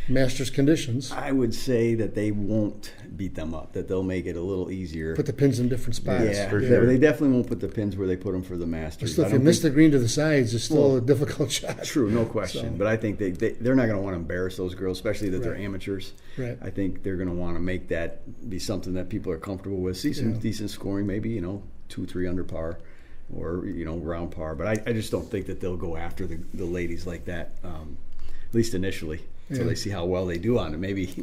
Masters conditions. I would say that they won't beat them up. That they'll make it a little easier. Put the pins in different spots. yeah, for sure. They definitely won't put the pins where they put them for the But Masters. still, I if you don't miss think- the green to the sides, it's still a difficult shot. True, no question. So- But I think they're not going to want to embarrass those girls, especially that they're Right. amateurs. Right. I think they're going to want to make that be something that people are comfortable with. See some decent scoring, maybe 2-3 under par, or around par. But I just don't think that they'll go after the ladies like that, at least initially. until they see how well they do on it. Maybe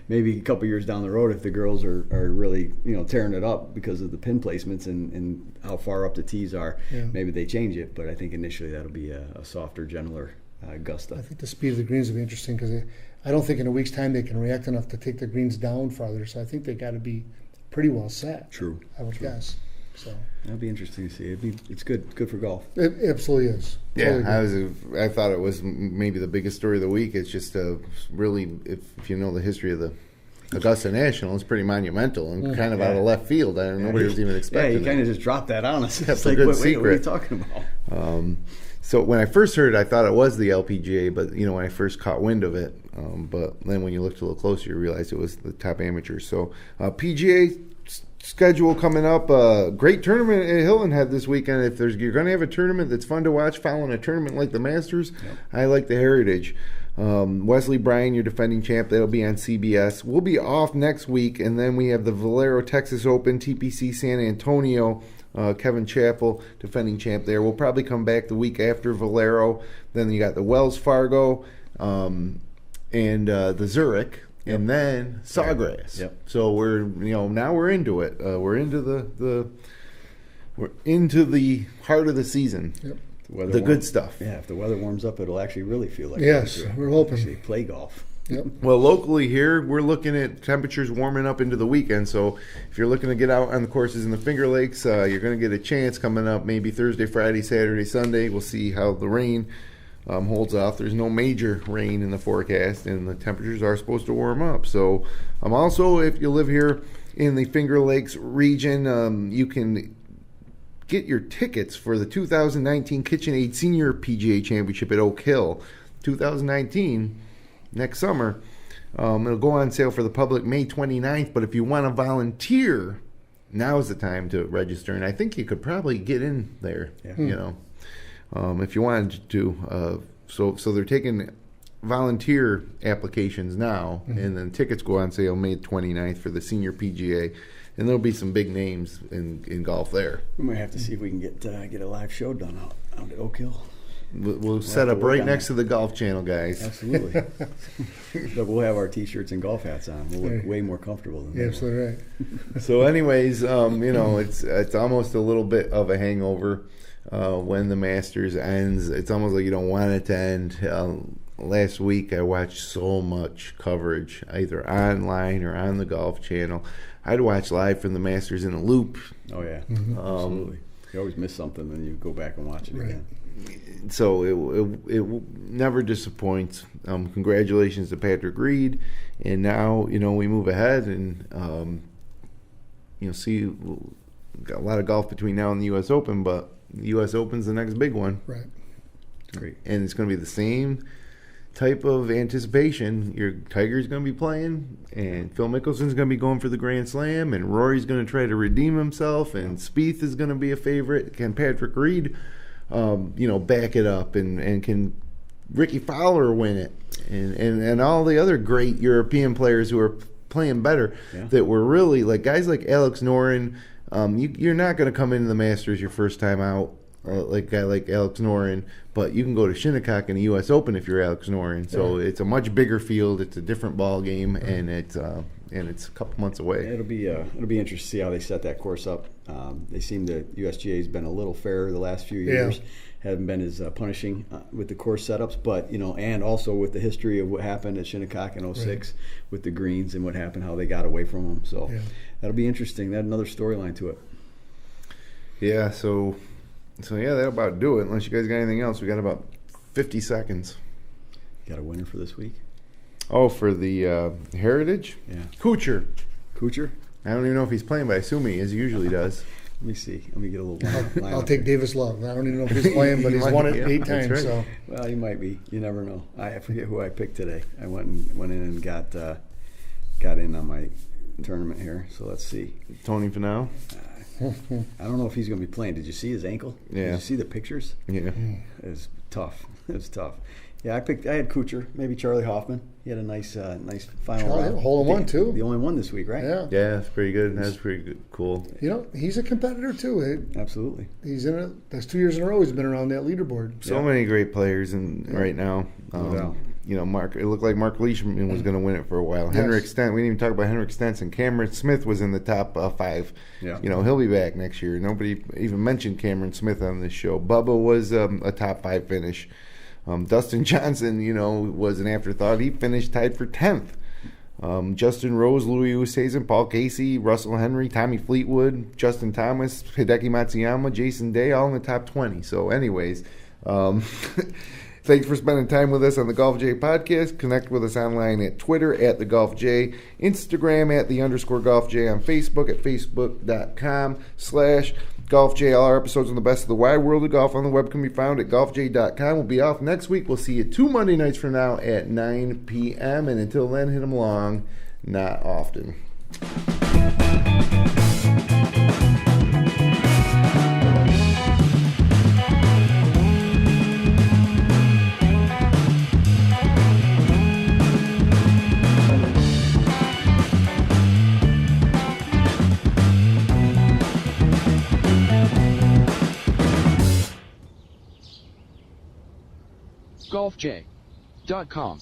maybe a couple years down the road, if the girls are really tearing it up because of the pin placements and how far up the tees are, maybe they change it. But I think initially that'll be a softer, gentler Augusta. I think the speed of the greens will be interesting because I don't think in a week's time they can react enough to take the greens down farther. So I think they got to be pretty well set. True. I would guess. So that'll be interesting to see. It's good for golf. It absolutely is. Yeah, Totally I thought it was maybe the biggest story of the week. It's just really, if you know the history of the Augusta National, it's pretty monumental and kind of out of left field. Nobody was even expecting. Yeah, you kind of just dropped that on us. That's It's a like, good wait, secret. what are you talking about? So when I first heard it, I thought it was the LPGA, but when I first caught wind of it, but then when you looked a little closer, you realized it was the top amateurs. So PGA schedule coming up. Great tournament at Hilton Head this weekend. If you're going to have a tournament that's fun to watch, following a tournament like the Masters, I like the Heritage. Wesley Bryan, your defending champ, that'll be on CBS. We'll be off next week, and then we have the Valero Texas Open, TPC San Antonio. Kevin Chappell, defending champ there. We'll probably come back the week after Valero. Then you got the Wells Fargo and the Zurich. Yep. And then Sawgrass. Yep. So we're now we're into it. We're into the heart of the season. Yep. The good stuff. Yeah, if the weather warms up, it'll actually really feel like we're hoping. Actually play golf. Yep. Well, locally here, we're looking at temperatures warming up into the weekend. So if you're looking to get out on the courses in the Finger Lakes, you're going to get a chance coming up maybe Thursday, Friday, Saturday, Sunday. We'll see how the rain holds off. There's no major rain in the forecast, and the temperatures are supposed to warm up. So also, if you live here in the Finger Lakes region, you can get your tickets for the 2019 KitchenAid Senior PGA Championship at Oak Hill. 2019, next summer. It'll go on sale for the public May 29th, but if you want to volunteer, now's the time to register, and I think you could probably get in there, if you wanted to. So they're taking volunteer applications now, and then tickets go on sale May 29th for the Senior PGA, and there'll be some big names in golf there. We might have to see if we can get a live show done out at Oak Hill. We'll set up right next to the Golf Channel, guys. Absolutely. But we'll have our T-shirts and golf hats on. We'll look way more comfortable than that. Absolutely right. So anyways, it's almost a little bit of a hangover when the Masters ends. It's almost like you don't want it to end. Last week I watched so much coverage, either online or on the Golf Channel. I'd watch live from the Masters in a loop. Oh, yeah. Absolutely. You always miss something, then you go back and watch it again. So it never disappoints. Congratulations to Patrick Reed, and now we move ahead and see got a lot of golf between now and the U.S. Open, but the U.S. Open's the next big one. Right. Great. And it's going to be the same type of anticipation. Your Tiger's going to be playing, and Phil Mickelson's going to be going for the Grand Slam, and Rory's going to try to redeem himself, and Spieth is going to be a favorite. Can Patrick Reed back it up, and can Rickie Fowler win it, and all the other great European players who are playing better that were really like guys like Alex Noren. You're not going to come into the Masters your first time out like a guy like Alex Noren, but you can go to Shinnecock in the U.S. Open if you're Alex Noren. So it's a much bigger field. It's a different ball game, and it's a couple months away. It'll be interesting to see how they set that course up. They seem that USGA has been a little fairer the last few years. Haven't been as punishing with the course setups, but and also with the history of what happened at Shinnecock in 06 with the greens and what happened, how they got away from them. So that'll be interesting. That's another storyline to it. Yeah. So that'll about do it. Unless you guys got anything else, we got about 50 seconds. You got a winner for this week? Oh, for the Heritage? Yeah. Kuchar. I don't even know if he's playing, but I assume he usually does. Let me see. Let me get a little line. I'll take Davis Love. I don't even know if he's playing, but he's won it 8 times. Right. So Well, he might be. You never know. I forget who I picked today. I went in and got in on my tournament here. So let's see. Tony Finau? I don't know if he's going to be playing. Did you see his ankle? Yeah. Did you see the pictures? Yeah. It was tough. Yeah, I had Kuchar, maybe Charlie Hoffman. He had a nice final round. Hole in one too. The only one this week, right? Yeah. Yeah, that's pretty good. That's pretty good. Cool. He's a competitor too. Absolutely. He's in it. That's 2 years in a row he's been around that leaderboard. So many great players right now. No doubt. It looked like Mark Leishman was going to win it for a while. Yes. Henrik Stenson, we didn't even talk about Henrik Stenson. Cameron Smith was in the top 5. Yeah. He'll be back next year. Nobody even mentioned Cameron Smith on this show. Bubba was a top 5 finish. Dustin Johnson, was an afterthought. He finished tied for 10th. Justin Rose, Louis Oosthuizen, Paul Casey, Russell Henry, Tommy Fleetwood, Justin Thomas, Hideki Matsuyama, Jason Day, all in the top 20. So anyways, thanks for spending time with us on the Golf J podcast. Connect with us online at Twitter at the Golf J, Instagram at @_Golf J, on Facebook at facebook.com/Golf J. All our episodes on the best of the wide world of golf on the web can be found at golfj.com. We'll be off next week. We'll see you 2 Monday nights from now at 9 p.m. And until then, hit them long, not often. golfj.com